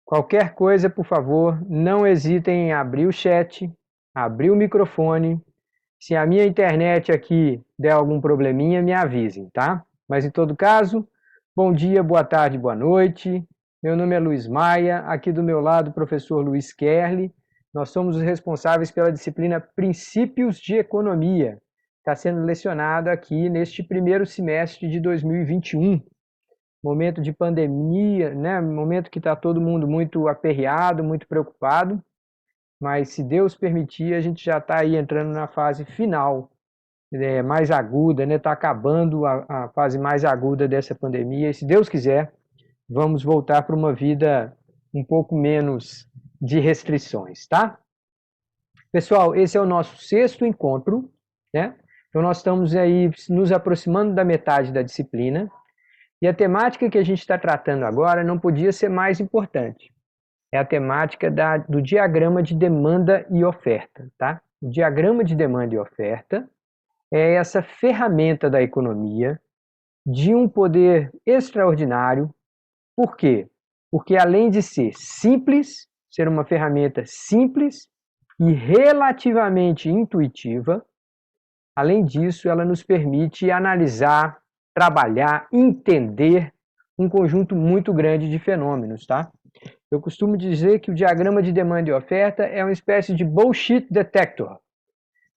Qualquer coisa, por favor, não hesitem em abrir o chat, abrir o microfone. Se a minha internet aqui der algum probleminha, me avisem, tá? Mas em todo caso, bom dia, boa tarde, boa noite. Meu nome é Luiz Maia, aqui do meu lado o professor Luiz Kerli. Nós somos os responsáveis pela disciplina Princípios de Economia. Está sendo lecionado aqui neste primeiro semestre de 2021. Momento de pandemia, né? Momento que está todo mundo muito aperreado, muito preocupado, mas se Deus permitir, a gente já está aí entrando na fase final, mais aguda, né? Está acabando a fase mais aguda dessa pandemia, e se Deus quiser, vamos voltar para uma vida um pouco menos de restrições, tá? Pessoal, esse é o nosso sexto encontro, né? Então nós estamos aí nos aproximando da metade da disciplina. E a temática que a gente está tratando agora não podia ser mais importante. É a temática do diagrama de demanda e oferta. Tá? O diagrama de demanda e oferta é essa ferramenta da economia de um poder extraordinário. Por quê? Porque além de ser simples, ser uma ferramenta simples e relativamente intuitiva, além disso, ela nos permite analisar, trabalhar, entender um conjunto muito grande de fenômenos, tá? Eu costumo dizer que o diagrama de demanda e oferta é uma espécie de bullshit detector.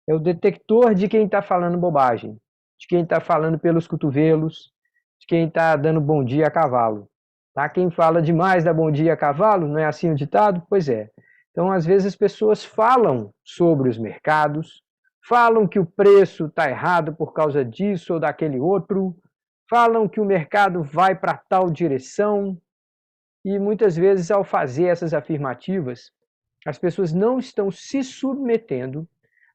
É o detector de quem está falando bobagem, de quem está falando pelos cotovelos, de quem está dando bom dia a cavalo. Tá? Quem fala demais dá bom dia a cavalo, não é assim o ditado? Pois é. Então, às vezes, as pessoas falam sobre os mercados, falam que o preço está errado por causa disso ou daquele outro, falam que o mercado vai para tal direção, e muitas vezes, ao fazer essas afirmativas, as pessoas não estão se submetendo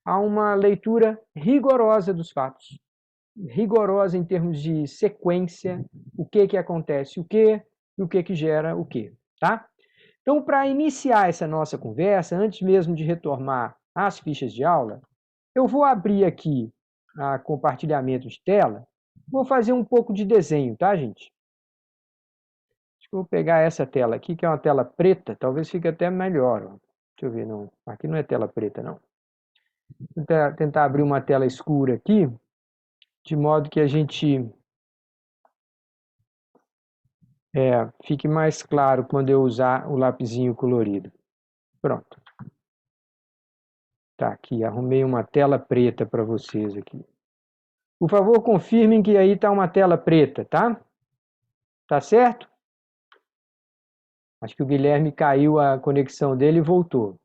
a uma leitura rigorosa dos fatos. Rigorosa em termos de sequência, o que acontece o quê e o que gera o quê, tá? Então, para iniciar essa nossa conversa, antes mesmo de retomar as fichas de aula, eu vou abrir aqui a compartilhamento de tela, vou fazer um pouco de desenho, tá, gente? Acho que eu vou pegar essa tela aqui, que é uma tela preta, talvez fique até melhor. Ó. Deixa eu ver, não, aqui não é tela preta, não. Vou tentar abrir uma tela escura aqui, de modo que a gente fique mais claro quando eu usar o lapisinho colorido. Pronto. Tá aqui, arrumei uma tela preta para vocês aqui. Por favor, confirmem que aí está uma tela preta, tá? Tá certo? Acho que o Guilherme caiu a conexão dele e voltou.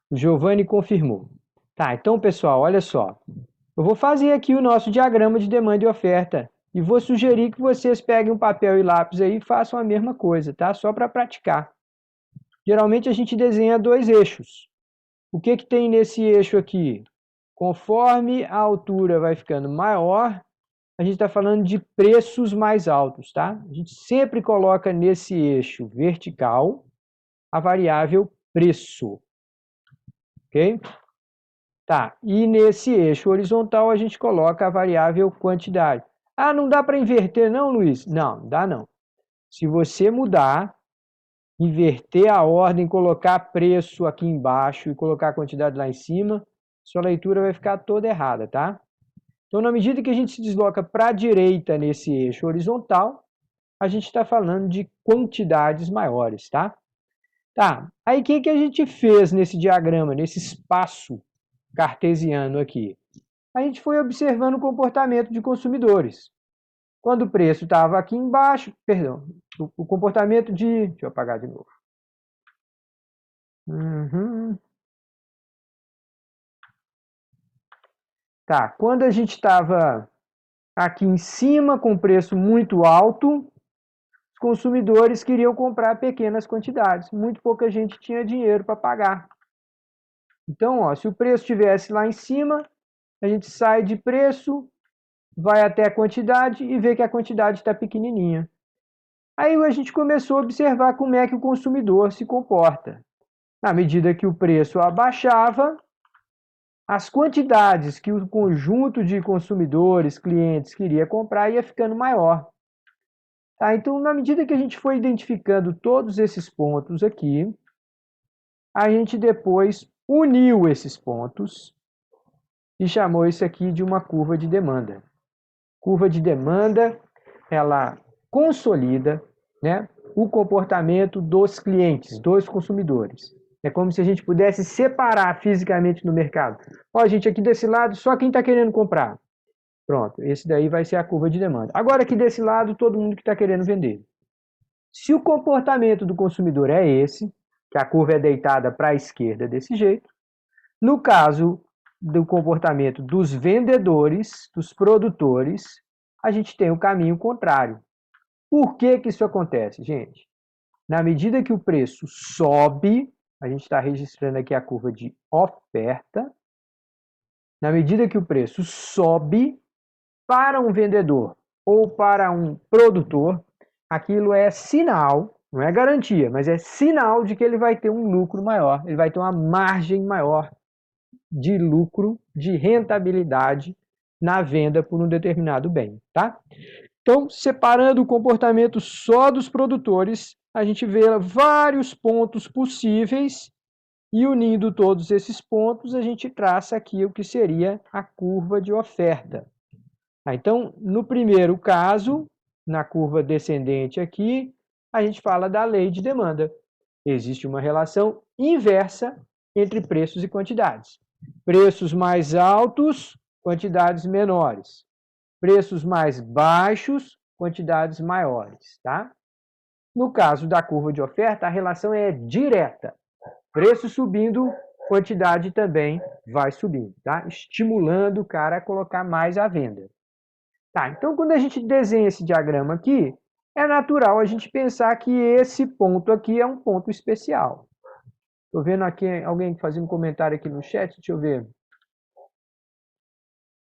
O Giovanni confirmou. Tá, então, pessoal, olha só. Eu vou fazer aqui o nosso diagrama de demanda e oferta e vou sugerir que vocês peguem um papel e lápis aí e façam a mesma coisa, tá? Só para praticar. Geralmente a gente desenha dois eixos. O que tem nesse eixo aqui? Conforme a altura vai ficando maior, a gente está falando de preços mais altos, tá? A gente sempre coloca nesse eixo vertical a variável preço, ok? Tá, e nesse eixo horizontal a gente coloca a variável quantidade. Ah, não dá para inverter não, Luiz? Não, dá não. Se você mudar, inverter a ordem, colocar preço aqui embaixo e colocar a quantidade lá em cima, sua leitura vai ficar toda errada, tá? Então, na medida que a gente se desloca para a direita nesse eixo horizontal, a gente está falando de quantidades maiores, tá? Tá, aí o que a gente fez nesse diagrama, nesse espaço cartesiano aqui? A gente foi observando o comportamento de consumidores. Quando o preço estava aqui embaixo, perdão, o comportamento de... Deixa eu apagar de novo. Tá, quando a gente estava aqui em cima com preço muito alto, os consumidores queriam comprar pequenas quantidades. Muito pouca gente tinha dinheiro para pagar. Então, ó, se o preço estivesse lá em cima, a gente sai de preço, vai até a quantidade e vê que a quantidade está pequenininha. Aí a gente começou a observar como é que o consumidor se comporta. Na medida que o preço abaixava, as quantidades que o conjunto de consumidores, clientes, queria comprar ia ficando maior. Tá? Então, na medida que a gente foi identificando todos esses pontos aqui, a gente depois uniu esses pontos e chamou isso aqui de uma curva de demanda. Curva de demanda, ela consolida, né, o comportamento dos clientes, dos consumidores. É como se a gente pudesse separar fisicamente no mercado. Ó, gente, aqui desse lado, só quem está querendo comprar. Pronto, esse daí vai ser a curva de demanda. Agora aqui desse lado, todo mundo que está querendo vender. Se o comportamento do consumidor é esse, que a curva é deitada para a esquerda desse jeito, no caso do comportamento dos vendedores, dos produtores, a gente tem o caminho contrário. Por que que isso acontece, gente? Na medida que o preço sobe, a gente está registrando aqui a curva de oferta, na medida que o preço sobe para um vendedor ou para um produtor, aquilo é sinal, não é garantia, mas é sinal de que ele vai ter um lucro maior, ele vai ter uma margem maior de lucro, de rentabilidade na venda por um determinado bem, tá? Então, separando o comportamento só dos produtores, a gente vê vários pontos possíveis e unindo todos esses pontos, a gente traça aqui o que seria a curva de oferta. Então, no primeiro caso, na curva descendente aqui, a gente fala da lei de demanda. Existe uma relação inversa entre preços e quantidades. Preços mais altos, quantidades menores. Preços mais baixos, quantidades maiores, tá? No caso da curva de oferta, a relação é direta. Preço subindo, quantidade também vai subindo, tá? Estimulando o cara a colocar mais à venda. Tá, então quando a gente desenha esse diagrama aqui, é natural a gente pensar que esse ponto aqui é um ponto especial. Estou vendo aqui alguém fazendo um comentário aqui no chat, deixa eu ver.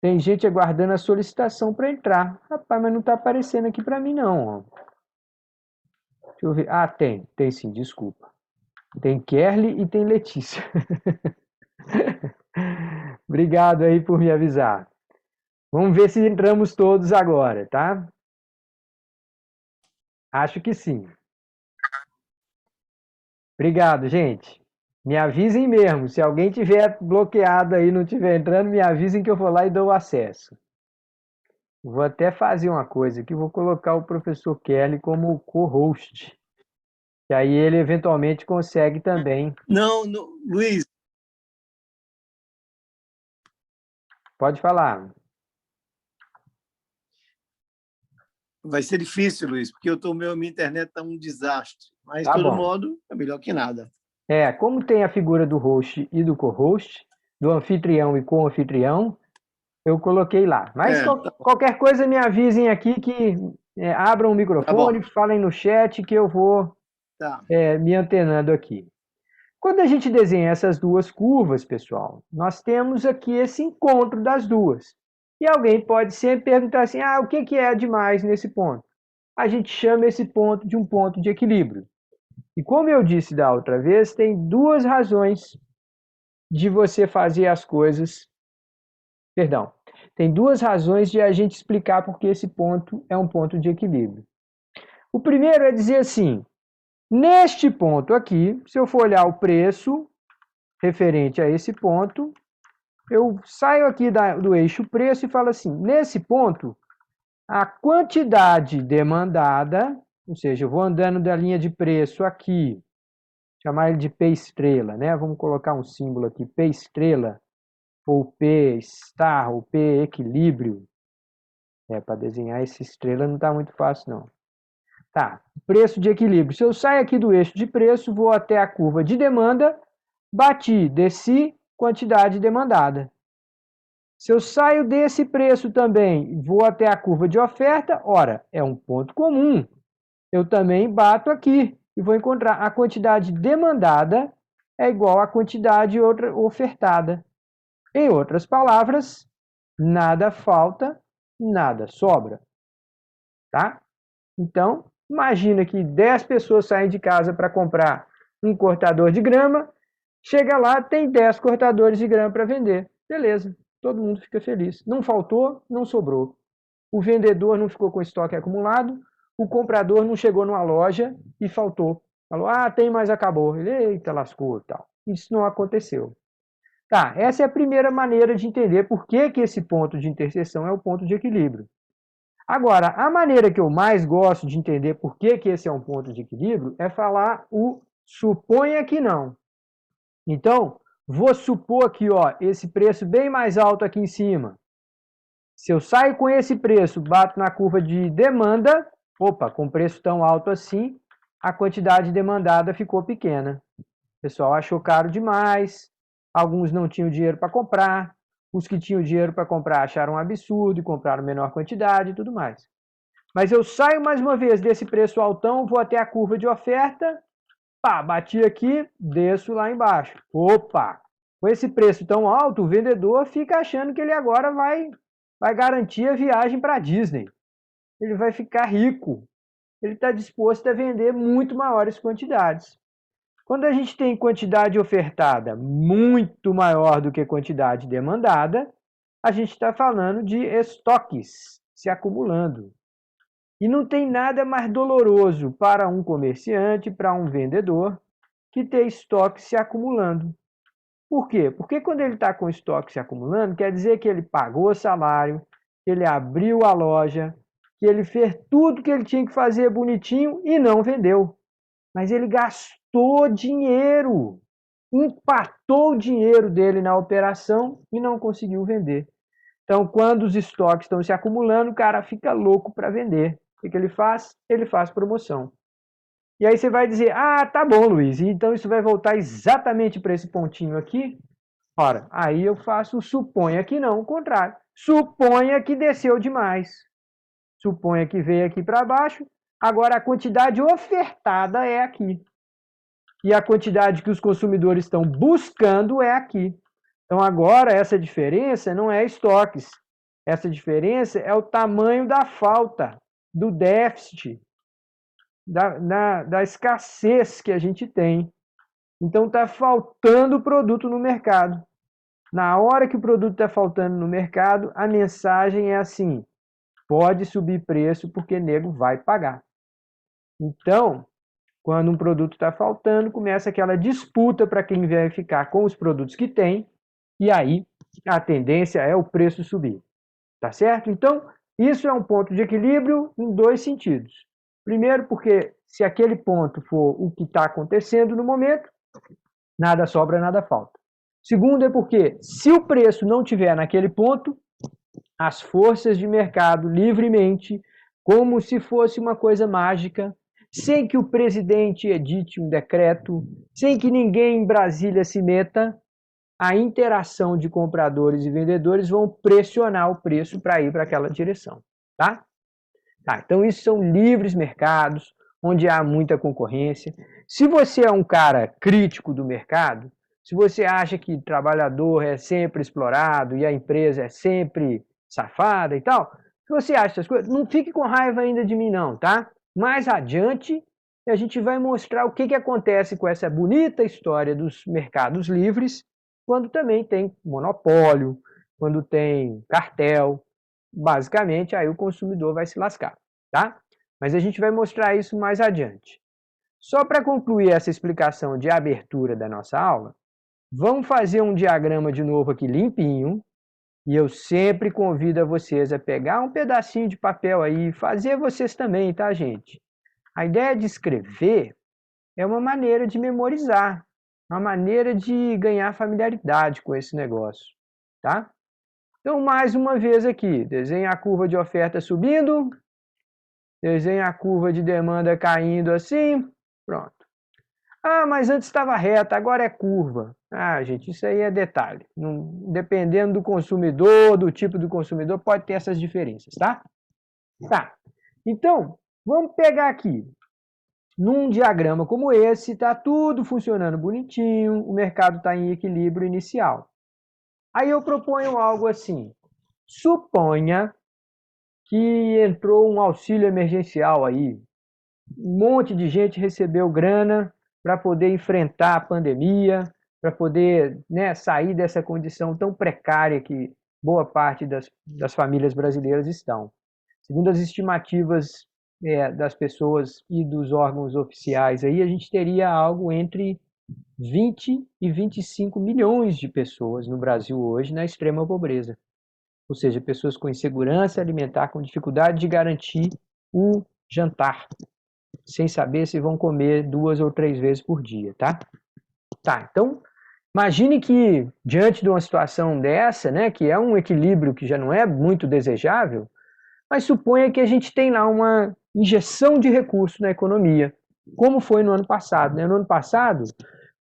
Tem gente aguardando a solicitação para entrar. Rapaz, mas não está aparecendo aqui para mim não. Ó. Deixa eu ver. Ah, tem sim, desculpa. Tem Kerly e tem Letícia. Obrigado aí por me avisar. Vamos ver se entramos todos agora, tá? Acho que sim. Obrigado, gente. Me avisem mesmo. Se alguém tiver bloqueado aí, não estiver entrando, me avisem que eu vou lá e dou o acesso. Vou até fazer uma coisa aqui, vou colocar o professor Kelly como co-host. Que aí ele eventualmente consegue também. Não, Luiz. Pode falar. Vai ser difícil, Luiz, porque minha internet está um desastre. Mas, Tá de todo bom. modo, é melhor que nada. Como tem a figura do host e do co-host, do anfitrião e co-anfitrião, eu coloquei lá. Mas qualquer coisa me avisem aqui que abram o microfone, falem no chat que eu vou me antenando aqui. Quando a gente desenha essas duas curvas, pessoal, nós temos aqui esse encontro das duas. E alguém pode sempre perguntar assim, o que é demais nesse ponto? A gente chama esse ponto de um ponto de equilíbrio. E como eu disse da outra vez, tem duas razões de você fazer as coisas. Perdão. Tem duas razões de a gente explicar porque esse ponto é um ponto de equilíbrio. O primeiro é dizer assim, neste ponto aqui, se eu for olhar o preço referente a esse ponto, eu saio aqui do eixo preço e falo assim, nesse ponto, a quantidade demandada, ou seja, eu vou andando da linha de preço aqui, chamar ele de P estrela, né? Vamos colocar um símbolo aqui, P estrela, ou P star, ou P equilíbrio. Para desenhar essa estrela não está muito fácil, não. Tá, preço de equilíbrio. Se eu saio aqui do eixo de preço, vou até a curva de demanda, bati, desci, quantidade demandada. Se eu saio desse preço também e vou até a curva de oferta, ora, é um ponto comum. Eu também bato aqui e vou encontrar a quantidade demandada é igual à quantidade ofertada. Em outras palavras, nada falta, nada sobra. Tá? Então, imagina que 10 pessoas saem de casa para comprar um cortador de grama, chega lá, tem 10 cortadores de grama para vender. Beleza, todo mundo fica feliz. Não faltou, não sobrou. O vendedor não ficou com estoque acumulado, o comprador não chegou numa loja e faltou. Falou, ah, tem, mas acabou. Ele, eita, lascou e tal. Isso não aconteceu. Tá, essa é a primeira maneira de entender por que esse ponto de interseção é o ponto de equilíbrio. Agora, a maneira que eu mais gosto de entender por que esse é um ponto de equilíbrio é falar o suponha que não. Então, vou supor aqui, ó, esse preço bem mais alto aqui em cima. Se eu saio com esse preço, bato na curva de demanda, opa, com preço tão alto assim, a quantidade demandada ficou pequena. O pessoal achou caro demais, alguns não tinham dinheiro para comprar, os que tinham dinheiro para comprar acharam um absurdo e compraram menor quantidade e tudo mais. Mas eu saio mais uma vez desse preço altão, vou até a curva de oferta, pá, bati aqui, desço lá embaixo. Opa, com esse preço tão alto, o vendedor fica achando que ele agora vai garantir a viagem para a Disney. Ele vai ficar rico. Ele está disposto a vender muito maiores quantidades. Quando a gente tem quantidade ofertada muito maior do que quantidade demandada, a gente está falando de estoques se acumulando. E não tem nada mais doloroso para um comerciante, para um vendedor, que ter estoque se acumulando. Por quê? Porque quando ele está com estoque se acumulando, quer dizer que ele pagou o salário, que ele abriu a loja, que ele fez tudo que ele tinha que fazer bonitinho e não vendeu. Mas ele gastou dinheiro, empatou o dinheiro dele na operação e não conseguiu vender. Então, quando os estoques estão se acumulando, o cara fica louco para vender. O que ele faz? Ele faz promoção. E aí você vai dizer, ah, tá bom, Luiz, então isso vai voltar exatamente para esse pontinho aqui? Ora, aí eu faço o suponha que não, o contrário. Suponha que desceu demais. Suponha que veio aqui para baixo, agora a quantidade ofertada é aqui. E a quantidade que os consumidores estão buscando é aqui. Então agora essa diferença não é estoques. Essa diferença é o tamanho da falta, do déficit, da escassez que a gente tem. Então está faltando produto no mercado. Na hora que o produto está faltando no mercado, a mensagem é assim: pode subir preço porque nego vai pagar. Então, quando um produto está faltando, começa aquela disputa para quem vai ficar com os produtos que tem, e aí a tendência é o preço subir. Tá certo? Então, isso é um ponto de equilíbrio em dois sentidos. Primeiro, porque se aquele ponto for o que está acontecendo no momento, nada sobra, nada falta. Segundo, é porque se o preço não estiver naquele ponto, as forças de mercado livremente, como se fosse uma coisa mágica, sem que o presidente edite um decreto, sem que ninguém em Brasília se meta, a interação de compradores e vendedores vão pressionar o preço para ir para aquela direção. Tá? Então, isso são livres mercados, onde há muita concorrência. Se você é um cara crítico do mercado, se você acha que o trabalhador é sempre explorado e a empresa é sempre safada e tal, se você acha essas coisas, não fique com raiva ainda de mim não, tá? Mais adiante, a gente vai mostrar o que acontece com essa bonita história dos mercados livres, quando também tem monopólio, quando tem cartel. Basicamente, aí o consumidor vai se lascar, tá? Mas a gente vai mostrar isso mais adiante. Só para concluir essa explicação de abertura da nossa aula, vamos fazer um diagrama de novo aqui limpinho, e eu sempre convido a vocês a pegar um pedacinho de papel aí e fazer vocês também, tá, gente? A ideia de escrever é uma maneira de memorizar, uma maneira de ganhar familiaridade com esse negócio, tá? Então, mais uma vez aqui, desenha a curva de oferta subindo, desenha a curva de demanda caindo assim, pronto. Ah, mas antes estava reta, agora é curva. Ah, gente, isso aí é detalhe. Dependendo do consumidor, do tipo do consumidor, pode ter essas diferenças, tá? Tá. Então, vamos pegar aqui. Num diagrama como esse, está tudo funcionando bonitinho, o mercado está em equilíbrio inicial. Aí eu proponho algo assim. Suponha que entrou um auxílio emergencial aí. Um monte de gente recebeu grana para poder enfrentar a pandemia, para poder, né, sair dessa condição tão precária que boa parte das famílias brasileiras estão. Segundo as estimativas das pessoas e dos órgãos oficiais, aí a gente teria algo entre 20 e 25 milhões de pessoas no Brasil hoje na extrema pobreza. Ou seja, pessoas com insegurança alimentar, com dificuldade de garantir o jantar, sem saber se vão comer 2 ou 3 vezes por dia, tá? Tá, então, imagine que diante de uma situação dessa, né, que é um equilíbrio que já não é muito desejável, mas suponha que a gente tem lá uma injeção de recursos na economia, como foi no ano passado, né? No ano passado,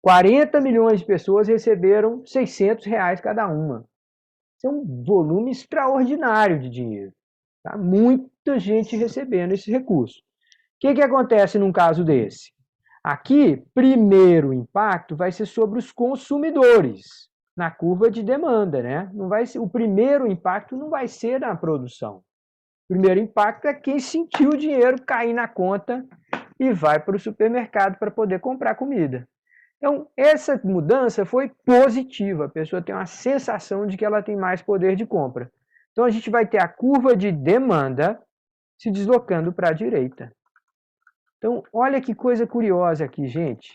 40 milhões de pessoas receberam R$ 600 cada uma. Isso é um volume extraordinário de dinheiro. Tá? Muita gente recebendo esse recurso. O que acontece num caso desse? Aqui, primeiro impacto vai ser sobre os consumidores, na curva de demanda, né? Não vai ser, o primeiro impacto não vai ser na produção. O primeiro impacto é quem sentiu o dinheiro cair na conta e vai para o supermercado para poder comprar comida. Então, essa mudança foi positiva, a pessoa tem uma sensação de que ela tem mais poder de compra. Então, a gente vai ter a curva de demanda se deslocando para a direita. Então, olha que coisa curiosa aqui, gente.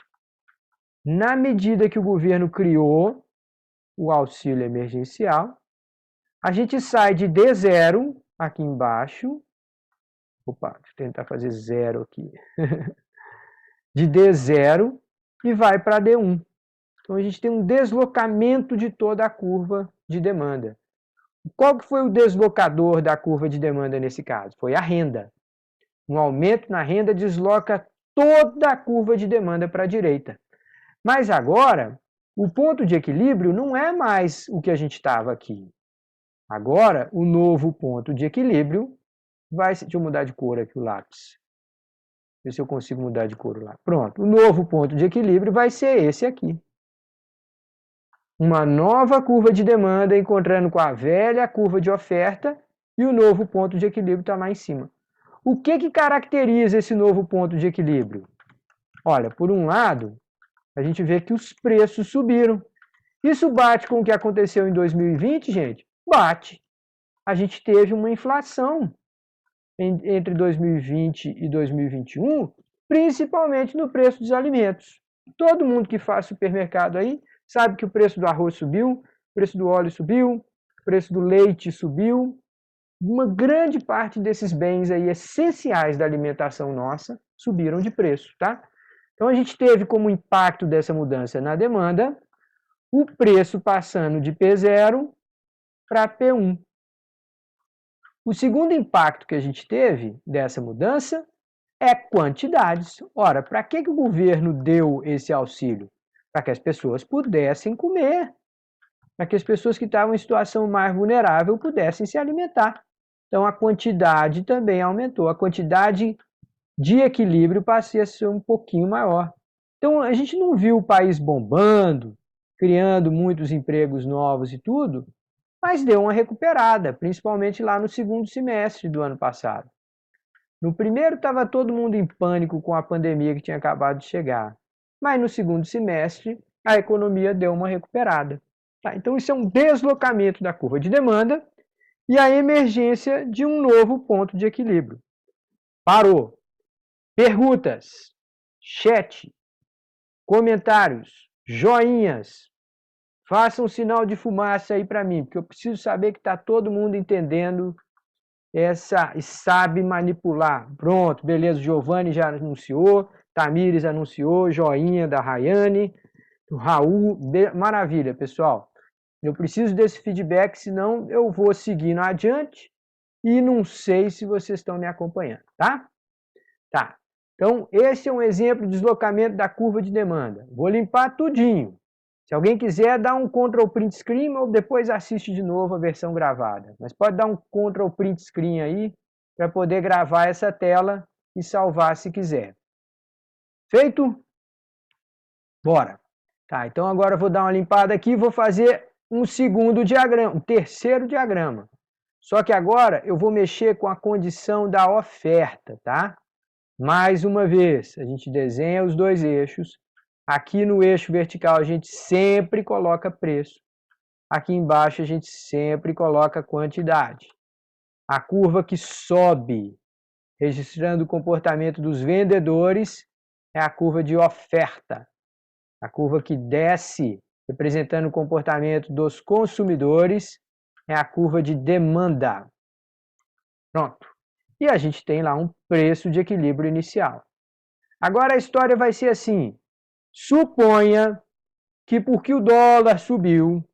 Na medida que o governo criou o auxílio emergencial, a gente sai de D0, aqui embaixo. Opa, deixa eu tentar fazer zero aqui. De D0 e vai para D1. Então, a gente tem um deslocamento de toda a curva de demanda. Qual que foi o deslocador da curva de demanda nesse caso? Foi a renda. Um aumento na renda desloca toda a curva de demanda para a direita. Mas agora, o ponto de equilíbrio não é mais o que a gente estava aqui. Agora, o novo ponto de equilíbrio vai ser... Deixa eu mudar de cor aqui o lápis. Ver se eu consigo mudar de cor lá. Pronto. O novo ponto de equilíbrio vai ser esse aqui. Uma nova curva de demanda encontrando com a velha curva de oferta e o novo ponto de equilíbrio está lá em cima. O que caracteriza esse novo ponto de equilíbrio? Olha, por um lado, a gente vê que os preços subiram. Isso bate com o que aconteceu em 2020, gente? Bate. A gente teve uma inflação entre 2020 e 2021, principalmente no preço dos alimentos. Todo mundo que faz supermercado aí sabe que o preço do arroz subiu, o preço do óleo subiu, o preço do leite subiu. Uma grande parte desses bens aí essenciais da alimentação nossa subiram de preço, tá? Então a gente teve como impacto dessa mudança na demanda o preço passando de P0 para P1. O segundo impacto que a gente teve dessa mudança é quantidades. Ora, para que o governo deu esse auxílio? Para que as pessoas pudessem comer, para que as pessoas que estavam em situação mais vulnerável pudessem se alimentar. Então a quantidade também aumentou, a quantidade de equilíbrio passou a ser um pouquinho maior. Então a gente não viu o país bombando, criando muitos empregos novos e tudo, mas deu uma recuperada, principalmente lá no segundo semestre do ano passado. No primeiro estava todo mundo em pânico com a pandemia que tinha acabado de chegar, mas no segundo semestre a economia deu uma recuperada. Tá? Então isso é um deslocamento da curva de demanda e a emergência de um novo ponto de equilíbrio. Parou. Perguntas, chat, comentários, joinhas. Façam um sinal de fumaça aí para mim, porque eu preciso saber que está todo mundo entendendo essa e sabe manipular. Pronto, beleza, Giovanni já anunciou, Tamires anunciou, joinha da Rayane, o Raul, maravilha, pessoal. Eu preciso desse feedback, senão eu vou seguindo adiante e não sei se vocês estão me acompanhando, tá? Tá. Então, esse é um exemplo de deslocamento da curva de demanda. Vou limpar tudinho. Se alguém quiser, dá um Ctrl Print Screen ou depois assiste de novo a versão gravada. Mas pode dar um Ctrl Print Screen aí para poder gravar essa tela e salvar se quiser. Feito? Bora. Tá, então agora eu vou dar uma limpada aqui e vou fazer um segundo diagrama, um terceiro diagrama. Só que agora eu vou mexer com a condição da oferta, tá? Mais uma vez, a gente desenha os dois eixos. Aqui no eixo vertical a gente sempre coloca preço. Aqui embaixo a gente sempre coloca quantidade. A curva que sobe Registrando o comportamento dos vendedores, é a curva de oferta. A curva que desce, representando o comportamento dos consumidores, é a curva de demanda. Pronto. E a gente tem lá um preço de equilíbrio inicial. Agora a história vai ser assim. Suponha que porque o dólar subiu,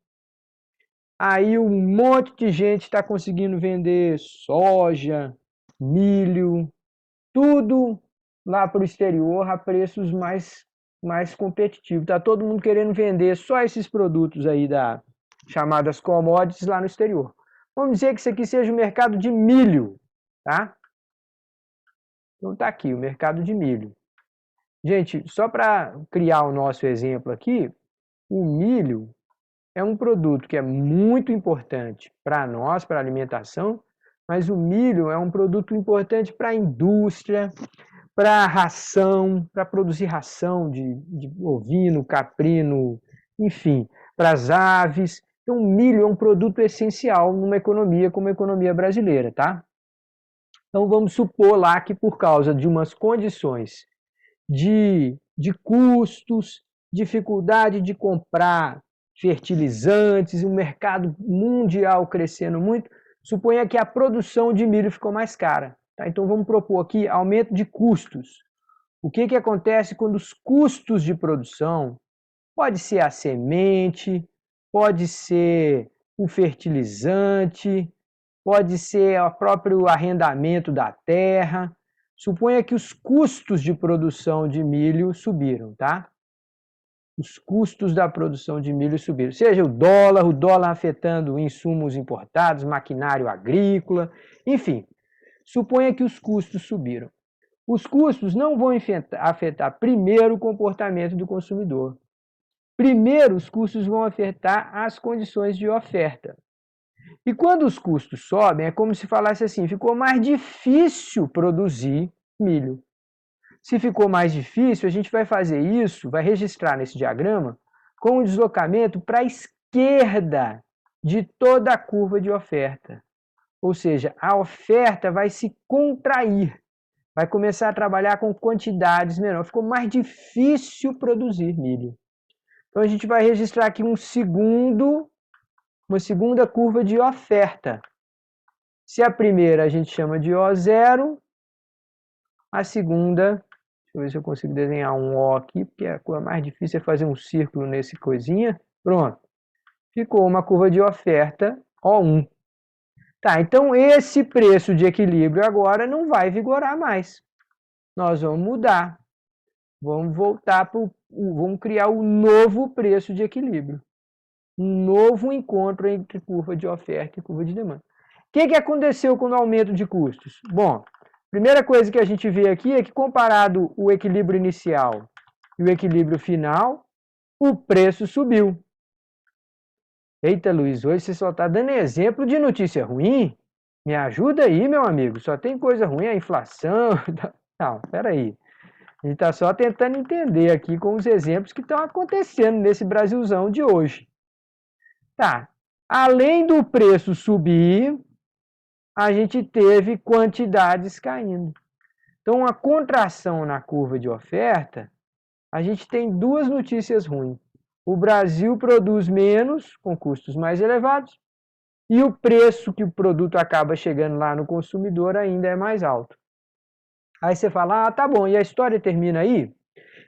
aí um monte de gente está conseguindo vender soja, milho, tudo lá para o exterior a preços mais competitivos. Está todo mundo querendo vender só esses produtos aí chamadas commodities lá no exterior. Vamos dizer que isso aqui seja o mercado de milho, tá? Então tá aqui, o mercado de milho. Gente, só para criar o nosso exemplo aqui, o milho é um produto que é muito importante para nós, para a alimentação, mas o milho é um produto importante para a indústria, para ração, para produzir ração de ovino, caprino, enfim, para as aves. Então, o milho é um produto essencial numa economia como a economia brasileira, tá? Então, vamos supor lá que por causa de umas condições de custos, dificuldade de comprar fertilizantes, um mercado mundial crescendo muito, suponha que a produção de milho ficou mais cara. Tá? Então vamos propor aqui aumento de custos. O que acontece quando os custos de produção, pode ser a semente, pode ser o fertilizante, pode ser o próprio arrendamento da terra. Suponha que os custos de produção de milho subiram, tá? Os custos da produção de milho subiram. Seja o dólar afetando insumos importados, maquinário agrícola, enfim. Suponha que os custos subiram. Os custos não vão afetar primeiro o comportamento do consumidor. Primeiro, os custos vão afetar as condições de oferta. E quando os custos sobem, é como se falasse assim, ficou mais difícil produzir milho. Se ficou mais difícil, a gente vai fazer isso, vai registrar nesse diagrama, com um deslocamento para a esquerda de toda a curva de oferta. Ou seja, a oferta vai se contrair, vai começar a trabalhar com quantidades menores. Ficou mais difícil produzir milho. Então a gente vai registrar aqui uma segunda curva de oferta. Se a primeira a gente chama de O0, a segunda, deixa eu ver se eu consigo desenhar um O aqui, porque a coisa mais difícil é fazer um círculo nesse coisinha. Pronto. Ficou uma curva de oferta O1. Tá, então esse preço de equilíbrio agora não vai vigorar mais. Nós vamos mudar. Vamos voltar para vamos criar um novo preço de equilíbrio. Um novo encontro entre curva de oferta e curva de demanda. O que aconteceu com o aumento de custos? Bom, primeira coisa que a gente vê aqui é que comparado o equilíbrio inicial e o equilíbrio final, o preço subiu. Eita, Luiz, hoje você só está dando exemplo de notícia ruim? Me ajuda aí, meu amigo. Só tem coisa ruim, a inflação. Não, peraí. A gente está só tentando entender aqui com os exemplos que estão acontecendo nesse Brasilzão de hoje. Tá. Além do preço subir, a gente teve quantidades caindo. Então, a contração na curva de oferta, a gente tem duas notícias ruins. O Brasil produz menos, com custos mais elevados, e o preço que o produto acaba chegando lá no consumidor ainda é mais alto. Aí você fala, ah, tá bom, e a história termina aí?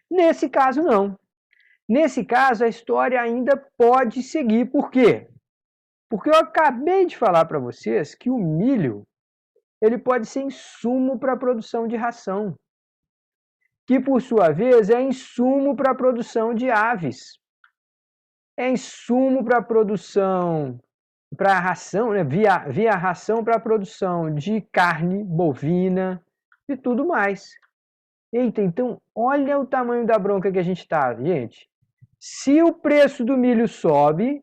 Nesse caso, não. Nesse caso, a história ainda pode seguir. Por quê? Porque eu acabei de falar para vocês que o milho ele pode ser insumo para a produção de ração, que por sua vez é insumo para a produção de aves, é insumo para a produção, para a ração, né? via ração para a produção de carne bovina e tudo mais. Eita, então olha o tamanho da bronca que a gente está, gente. Se o preço do milho sobe,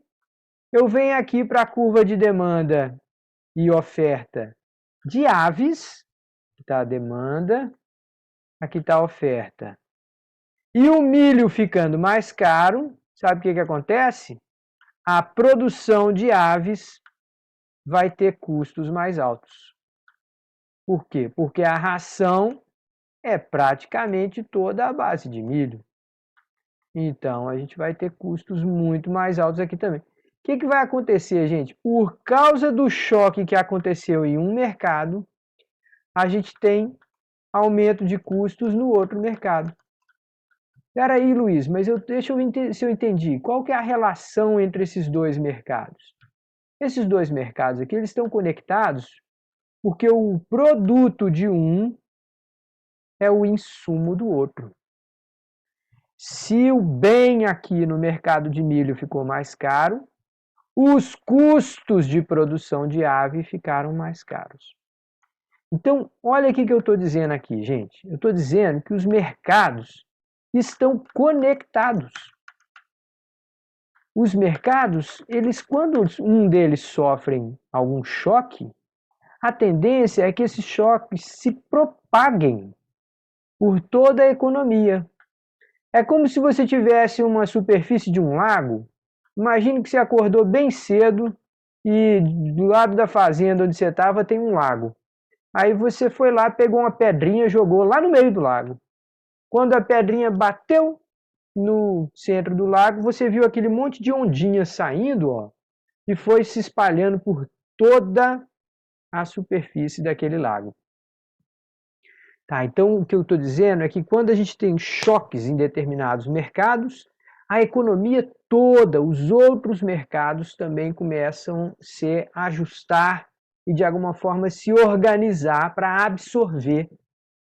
eu venho aqui para a curva de demanda e oferta de aves, aqui está a demanda, aqui está a oferta. E o milho ficando mais caro, sabe o que acontece? A produção de aves vai ter custos mais altos. Por quê? Porque a ração é praticamente toda a base de milho. Então, a gente vai ter custos muito mais altos aqui também. O que vai acontecer, gente? Por causa do choque que aconteceu em um mercado, a gente tem aumento de custos no outro mercado. Espera aí, Luiz, mas deixa eu ver se eu entendi. Qual que é a relação entre esses dois mercados? Esses dois mercados aqui, eles estão conectados porque o produto de um é o insumo do outro. Se o bem aqui no mercado de milho ficou mais caro, os custos de produção de ave ficaram mais caros. Então, olha o que eu estou dizendo aqui, gente. Eu estou dizendo que os mercados estão conectados. Os mercados, quando um deles sofrem algum choque, a tendência é que esses choques se propaguem por toda a economia. É como se você tivesse uma superfície de um lago. Imagine que você acordou bem cedo e do lado da fazenda onde você estava tem um lago. Aí você foi lá, pegou uma pedrinha, jogou lá no meio do lago. Quando a pedrinha bateu no centro do lago, você viu aquele monte de ondinhas saindo, ó, e foi se espalhando por toda a superfície daquele lago. Tá, então, o que eu estou dizendo é que quando a gente tem choques em determinados mercados, a economia toda, os outros mercados também começam a se ajustar e, de alguma forma, se organizar para absorver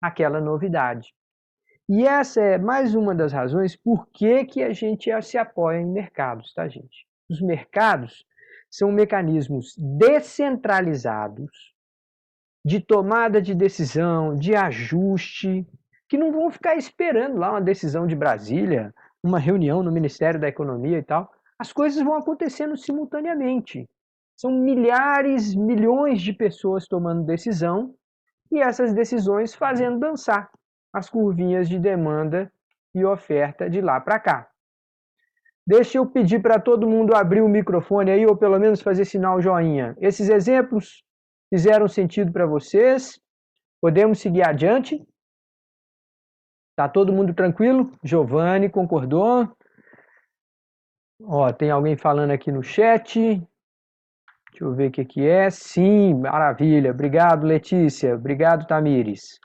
aquela novidade. E essa é mais uma das razões por que a gente se apoia em mercados, tá, gente? Os mercados são mecanismos descentralizados de tomada de decisão, de ajuste, que não vão ficar esperando lá uma decisão de Brasília, uma reunião no Ministério da Economia e tal. As coisas vão acontecendo simultaneamente. São milhares, milhões de pessoas tomando decisão e essas decisões fazendo dançar as curvinhas de demanda e oferta de lá para cá. Deixa eu pedir para todo mundo abrir o microfone aí, ou pelo menos fazer sinal joinha. Esses exemplos fizeram sentido para vocês? Podemos seguir adiante? Tá todo mundo tranquilo? Giovanni concordou? Ó, tem alguém falando aqui no chat. Deixa eu ver o que é. Sim, maravilha. Obrigado, Letícia. Obrigado, Tamires.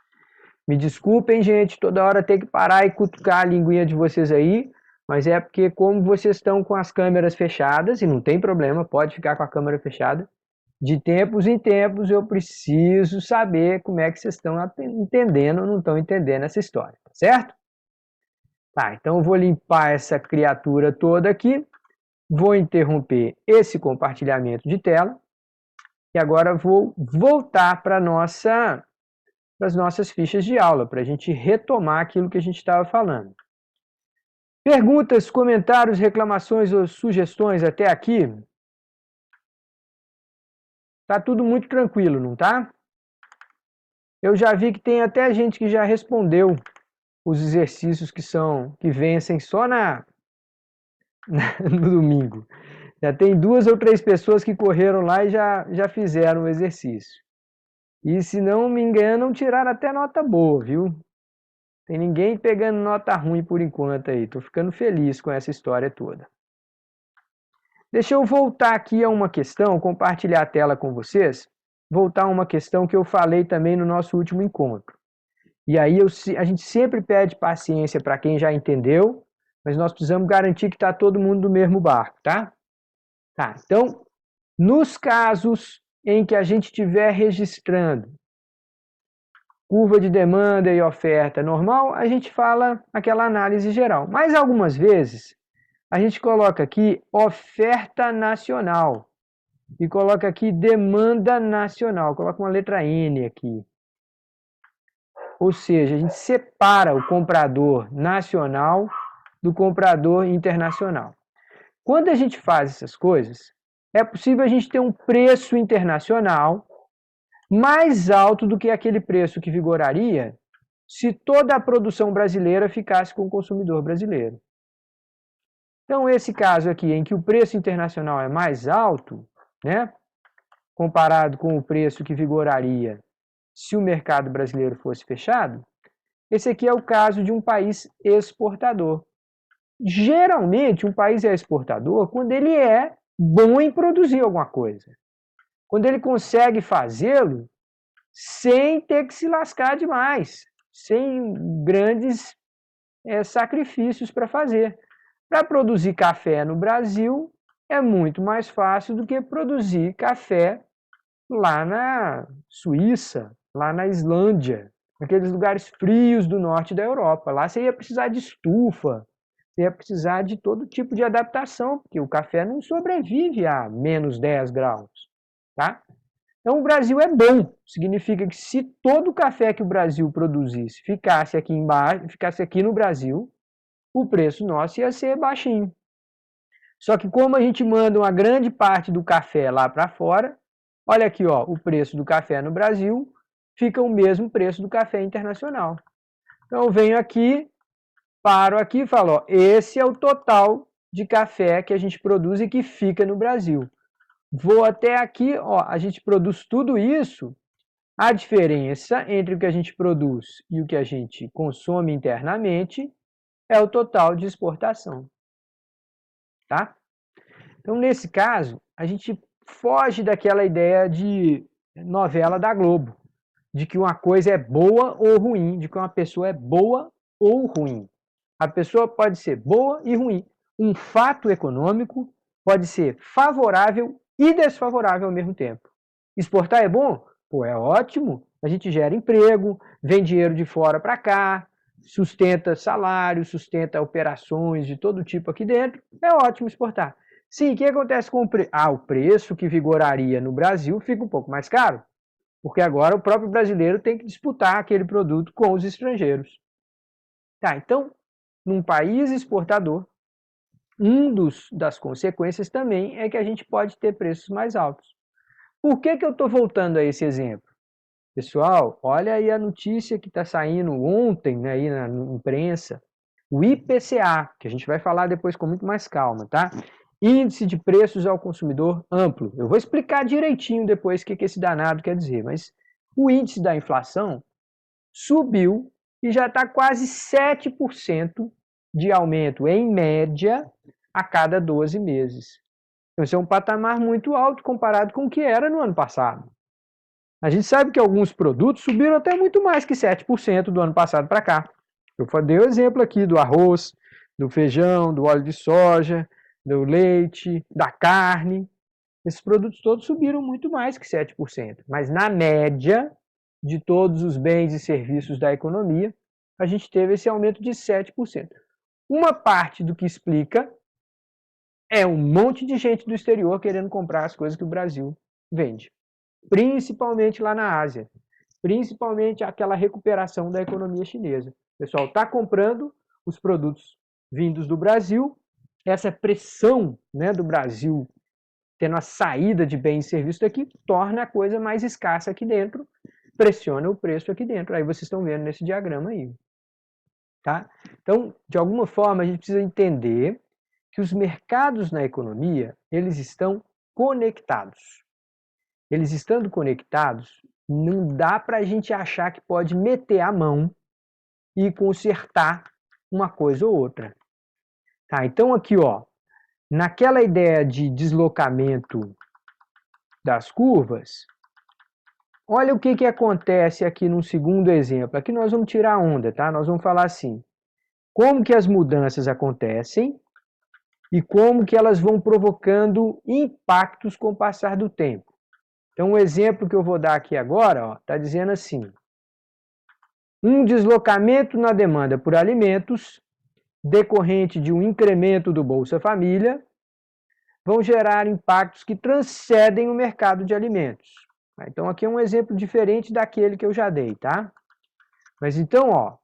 Me desculpem, gente, toda hora tem que parar e cutucar a linguinha de vocês aí, mas é porque como vocês estão com as câmeras fechadas, e não tem problema, pode ficar com a câmera fechada, de tempos em tempos eu preciso saber como é que vocês estão entendendo ou não estão entendendo essa história, tá certo? Tá, então eu vou limpar essa criatura toda aqui, vou interromper esse compartilhamento de tela, e agora vou voltar para as nossas fichas de aula, para a gente retomar aquilo que a gente estava falando. Perguntas, comentários, reclamações ou sugestões até aqui? Tá tudo muito tranquilo, não tá? Eu já vi que tem até gente que já respondeu os exercícios que vencem só no domingo. Já tem 2 ou 3 pessoas que correram lá e já fizeram o exercício. E se não me engano, tiraram até nota boa, viu? Tem ninguém pegando nota ruim por enquanto aí. Tô ficando feliz com essa história toda. Deixa eu voltar aqui a uma questão, compartilhar a tela com vocês. Voltar a uma questão que eu falei também no nosso último encontro. E aí a gente sempre pede paciência para quem já entendeu, mas nós precisamos garantir que está todo mundo no mesmo barco, tá? Tá, então, nos casos em que a gente estiver registrando curva de demanda e oferta normal, a gente fala aquela análise geral. Mas algumas vezes a gente coloca aqui oferta nacional e coloca aqui demanda nacional, coloca uma letra N aqui. Ou seja, a gente separa o comprador nacional do comprador internacional. Quando a gente faz essas coisas, é possível a gente ter um preço internacional mais alto do que aquele preço que vigoraria se toda a produção brasileira ficasse com o consumidor brasileiro. Então, esse caso aqui, em que o preço internacional é mais alto, né, comparado com o preço que vigoraria se o mercado brasileiro fosse fechado, esse aqui é o caso de um país exportador. Geralmente, um país é exportador quando ele é bom em produzir alguma coisa. Quando ele consegue fazê-lo sem ter que se lascar demais, sem grandes sacrifícios para fazer. Para produzir café no Brasil é muito mais fácil do que produzir café lá na Suíça, lá na Islândia, naqueles lugares frios do norte da Europa. Lá você ia precisar de estufa, você ia precisar de todo tipo de adaptação, porque o café não sobrevive a menos 10 graus. Tá? Então o Brasil é bom, significa que se todo o café que o Brasil produzisse ficasse aqui embaixo, ficasse aqui no Brasil, o preço nosso ia ser baixinho. Só que como a gente manda uma grande parte do café lá para fora, olha aqui, ó, o preço do café no Brasil fica o mesmo preço do café internacional. Então eu venho aqui, paro aqui e falo, ó, esse é o total de café que a gente produz e que fica no Brasil. Vou até aqui, ó, a gente produz tudo isso, a diferença entre o que a gente produz e o que a gente consome internamente é o total de exportação. Tá? Então, nesse caso, a gente foge daquela ideia de novela da Globo, de que uma coisa é boa ou ruim, de que uma pessoa é boa ou ruim. A pessoa pode ser boa e ruim. Um fato econômico pode ser favorável e desfavorável ao mesmo tempo. Exportar é bom? Pô, é ótimo. A gente gera emprego, vem dinheiro de fora para cá, sustenta salário, sustenta operações de todo tipo aqui dentro. É ótimo exportar. Sim, o que acontece com o preço? O preço que vigoraria no Brasil fica um pouco mais caro, porque agora o próprio brasileiro tem que disputar aquele produto com os estrangeiros. Tá, então, num país exportador, das consequências também é que a gente pode ter preços mais altos. Por que eu estou voltando a esse exemplo? Pessoal, olha aí a notícia que está saindo ontem, né, aí na imprensa, o IPCA, que a gente vai falar depois com muito mais calma, tá? Índice de preços ao consumidor amplo. Eu vou explicar direitinho depois o que esse danado quer dizer, mas o índice da inflação subiu e já está quase 7% de aumento, em média, a cada 12 meses. Então, isso é um patamar muito alto comparado com o que era no ano passado. A gente sabe que alguns produtos subiram até muito mais que 7% do ano passado para cá. Eu dei o exemplo aqui do arroz, do feijão, do óleo de soja, do leite, da carne. Esses produtos todos subiram muito mais que 7%. Mas na média de todos os bens e serviços da economia, a gente teve esse aumento de 7%. Uma parte do que explica é um monte de gente do exterior querendo comprar as coisas que o Brasil vende. Principalmente lá na Ásia. Principalmente aquela recuperação da economia chinesa. O pessoal está comprando os produtos vindos do Brasil, essa pressão, né, do Brasil tendo a saída de bens e serviços daqui, torna a coisa mais escassa aqui dentro, pressiona o preço aqui dentro. Aí vocês estão vendo nesse diagrama aí. Tá? Então, de alguma forma, a gente precisa entender que os mercados na economia, eles estão conectados. Eles estando conectados, não dá para a gente achar que pode meter a mão e consertar uma coisa ou outra. Tá? Então aqui, ó, naquela ideia de deslocamento das curvas, olha o que acontece aqui num segundo exemplo. Aqui nós vamos tirar a onda, tá? Nós vamos falar assim, como que as mudanças acontecem e como que elas vão provocando impactos com o passar do tempo. Então, o exemplo que eu vou dar aqui agora está dizendo assim, um deslocamento na demanda por alimentos decorrente de um incremento do Bolsa Família vão gerar impactos que transcendem o mercado de alimentos. Então, aqui é um exemplo diferente daquele que eu já dei, tá? Mas então, ó,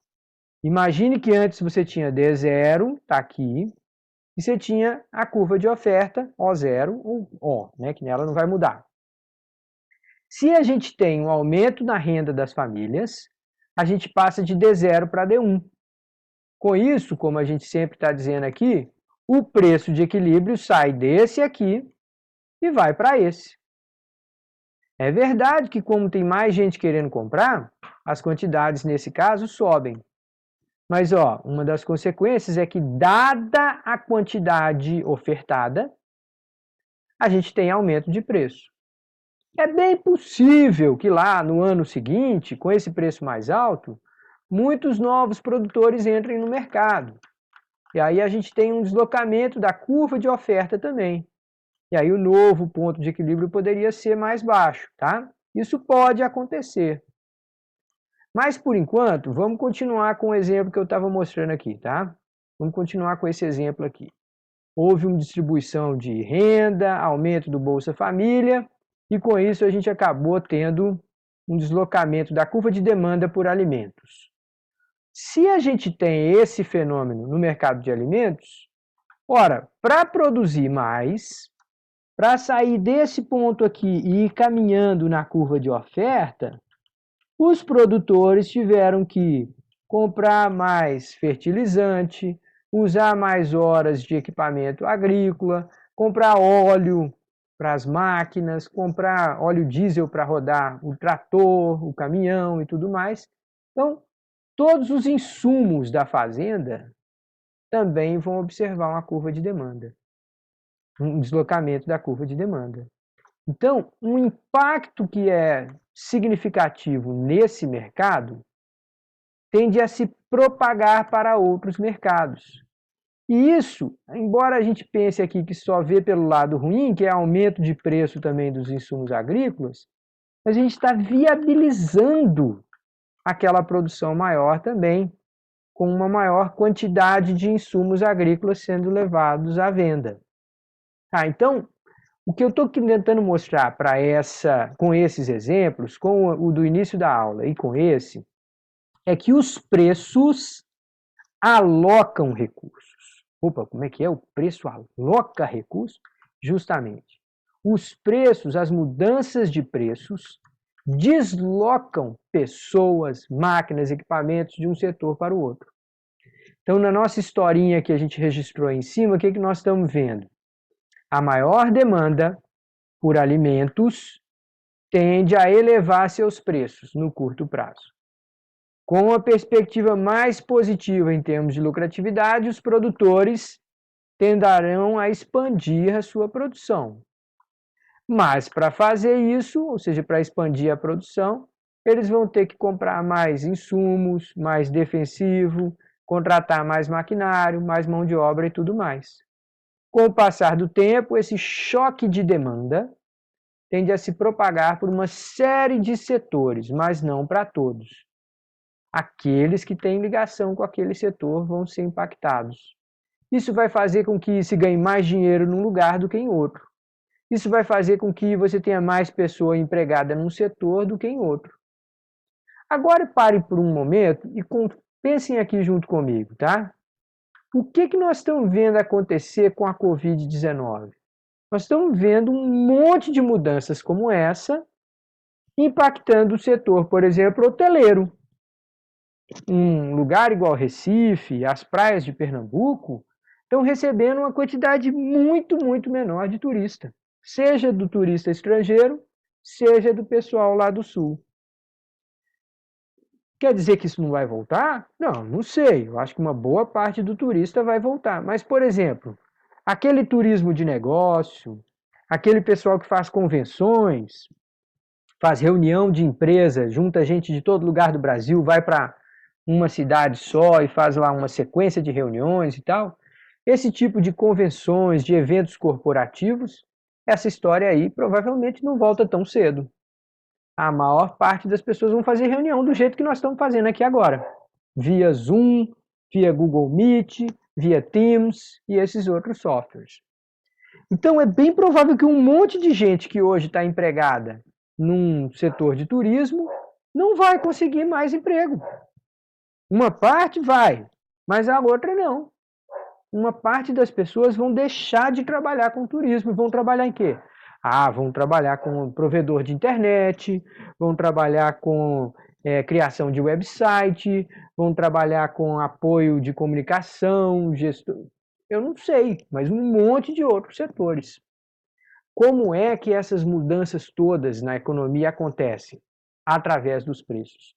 imagine que antes você tinha D0, está aqui, e você tinha a curva de oferta, O0 ou O, né, que nela não vai mudar. Se a gente tem um aumento na renda das famílias, a gente passa de D0 para D1. Com isso, como a gente sempre está dizendo aqui, o preço de equilíbrio sai desse aqui e vai para esse. É verdade que como tem mais gente querendo comprar, as quantidades nesse caso sobem. Mas ó, uma das consequências é que, dada a quantidade ofertada, a gente tem aumento de preço. É bem possível que lá no ano seguinte, com esse preço mais alto, muitos novos produtores entrem no mercado. E aí a gente tem um deslocamento da curva de oferta também. E aí o novo ponto de equilíbrio poderia ser mais baixo, tá? Isso pode acontecer. Mas por enquanto, vamos continuar com o exemplo que eu estava mostrando aqui, tá? Vamos continuar com esse exemplo aqui. Houve uma distribuição de renda, aumento do Bolsa Família, e com isso a gente acabou tendo um deslocamento da curva de demanda por alimentos. Se a gente tem esse fenômeno no mercado de alimentos, ora, para produzir mais, para sair desse ponto aqui e ir caminhando na curva de oferta, os produtores tiveram que comprar mais fertilizante, usar mais horas de equipamento agrícola, comprar óleo para as máquinas, comprar óleo diesel para rodar o trator, o caminhão e tudo mais. Então, todos os insumos da fazenda também vão observar uma curva de demanda, um deslocamento da curva de demanda. Então, um impacto que é significativo nesse mercado tende a se propagar para outros mercados. E isso, embora a gente pense aqui que só vê pelo lado ruim, que é aumento de preço também dos insumos agrícolas, a gente está viabilizando aquela produção maior também, com uma maior quantidade de insumos agrícolas sendo levados à venda. Então, o que eu estou tentando mostrar com esses exemplos, com o do início da aula e com esse, é que os preços alocam recursos. Opa, como é que é? O preço aloca recursos? Justamente. Os preços, as mudanças de preços, deslocam pessoas, máquinas, equipamentos de um setor para o outro. Então, na nossa historinha que a gente registrou em cima, o que nós estamos vendo? A maior demanda por alimentos tende a elevar seus preços no curto prazo. Com a perspectiva mais positiva em termos de lucratividade, os produtores tenderão a expandir a sua produção. Mas para fazer isso, ou seja, para expandir a produção, eles vão ter que comprar mais insumos, mais defensivo, contratar mais maquinário, mais mão de obra e tudo mais. Com o passar do tempo, esse choque de demanda tende a se propagar por uma série de setores, mas não para todos. Aqueles que têm ligação com aquele setor vão ser impactados. Isso vai fazer com que se ganhe mais dinheiro num lugar do que em outro. Isso vai fazer com que você tenha mais pessoa empregada num setor do que em outro. Agora pare por um momento e pensem aqui junto comigo, tá? O que nós estamos vendo acontecer com a Covid-19? Nós estamos vendo um monte de mudanças como essa impactando o setor, por exemplo, hoteleiro. Um lugar igual Recife, as praias de Pernambuco, estão recebendo uma quantidade muito, muito menor de turista. Seja do turista estrangeiro, seja do pessoal lá do sul. Quer dizer que isso não vai voltar? Não, não sei. Eu acho que uma boa parte do turista vai voltar. Mas, por exemplo, aquele turismo de negócio, aquele pessoal que faz convenções, faz reunião de empresa, junta gente de todo lugar do Brasil, vai para uma cidade só e faz lá uma sequência de reuniões e tal. Esse tipo de convenções, de eventos corporativos, essa história aí provavelmente não volta tão cedo. A maior parte das pessoas vão fazer reunião do jeito que nós estamos fazendo aqui agora. Via Zoom, via Google Meet, via Teams e esses outros softwares. Então é bem provável que um monte de gente que hoje está empregada num setor de turismo não vai conseguir mais emprego. Uma parte vai, mas a outra não. Uma parte das pessoas vão deixar de trabalhar com turismo e vão trabalhar em quê? Vão trabalhar com provedor de internet, vão trabalhar com criação de website, vão trabalhar com apoio de comunicação, gestor. Eu não sei, mas um monte de outros setores. Como é que essas mudanças todas na economia acontecem? Através dos preços.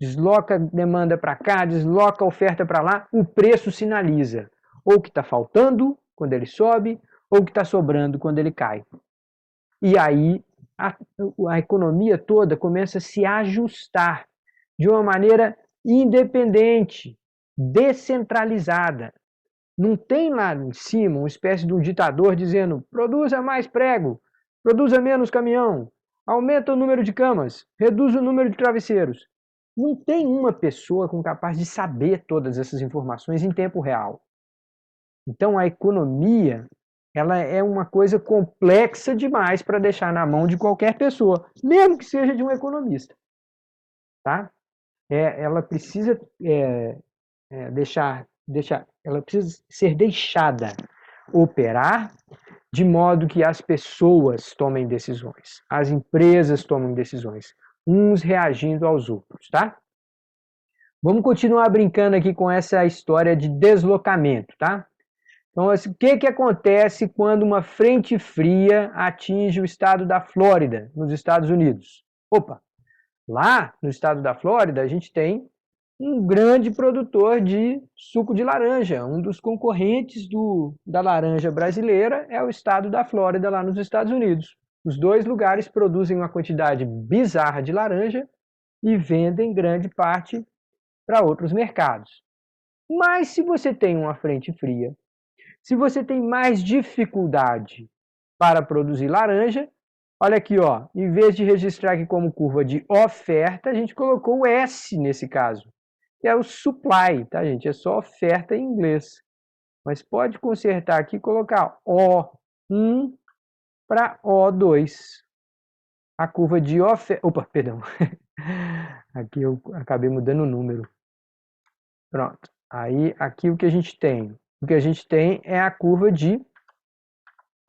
Desloca a demanda para cá, desloca a oferta para lá, o preço sinaliza ou que está faltando quando ele sobe, ou que está sobrando quando ele cai. E aí a economia toda começa a se ajustar de uma maneira independente, descentralizada. Não tem lá em cima uma espécie de um ditador dizendo: produza mais prego, produza menos caminhão, aumenta o número de camas, reduz o número de travesseiros. Não tem uma pessoa capaz de saber todas essas informações em tempo real. Então a economia, ela é uma coisa complexa demais para deixar na mão de qualquer pessoa, mesmo que seja de um economista. Tá? Ela precisa ela precisa ser deixada operar de modo que as pessoas tomem decisões, as empresas tomem decisões, uns reagindo aos outros, tá? Vamos continuar brincando aqui com essa história de deslocamento, tá? Então, o que acontece quando uma frente fria atinge o estado da Flórida, nos Estados Unidos? Opa, lá no estado da Flórida a gente tem um grande produtor de suco de laranja. Um dos concorrentes da laranja brasileira é o estado da Flórida, lá nos Estados Unidos. Os dois lugares produzem uma quantidade bizarra de laranja e vendem grande parte para outros mercados. Mas se você tem uma frente fria, se você tem mais dificuldade para produzir laranja, olha aqui, ó, em vez de registrar aqui como curva de oferta, a gente colocou o S nesse caso, que é o supply, tá, gente? É só oferta em inglês. Mas pode consertar aqui e colocar O1 para O2. A curva de oferta... Opa, perdão. Aqui eu acabei mudando o número. Pronto. Aí, aqui o que a gente tem? O que a gente tem é a curva de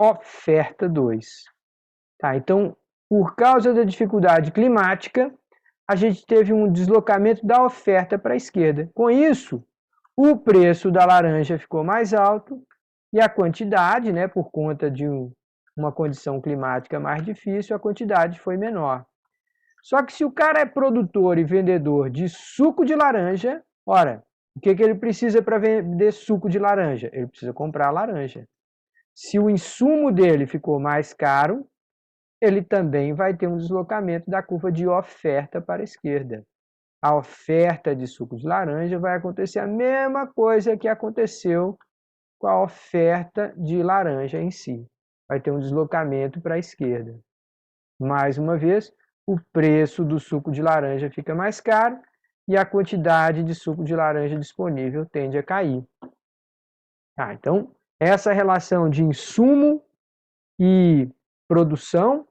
oferta 2. Tá, então, por causa da dificuldade climática, a gente teve um deslocamento da oferta para a esquerda. Com isso, o preço da laranja ficou mais alto e a quantidade, né, por conta de uma condição climática mais difícil, a quantidade foi menor. Só que se o cara é produtor e vendedor de suco de laranja, ora, o que ele precisa para vender suco de laranja? Ele precisa comprar laranja. Se o insumo dele ficou mais caro, ele também vai ter um deslocamento da curva de oferta para a esquerda. A oferta de suco de laranja vai acontecer a mesma coisa que aconteceu com a oferta de laranja em si. Vai ter um deslocamento para a esquerda. Mais uma vez, o preço do suco de laranja fica mais caro e a quantidade de suco de laranja disponível tende a cair. Então, essa relação de insumo e produção,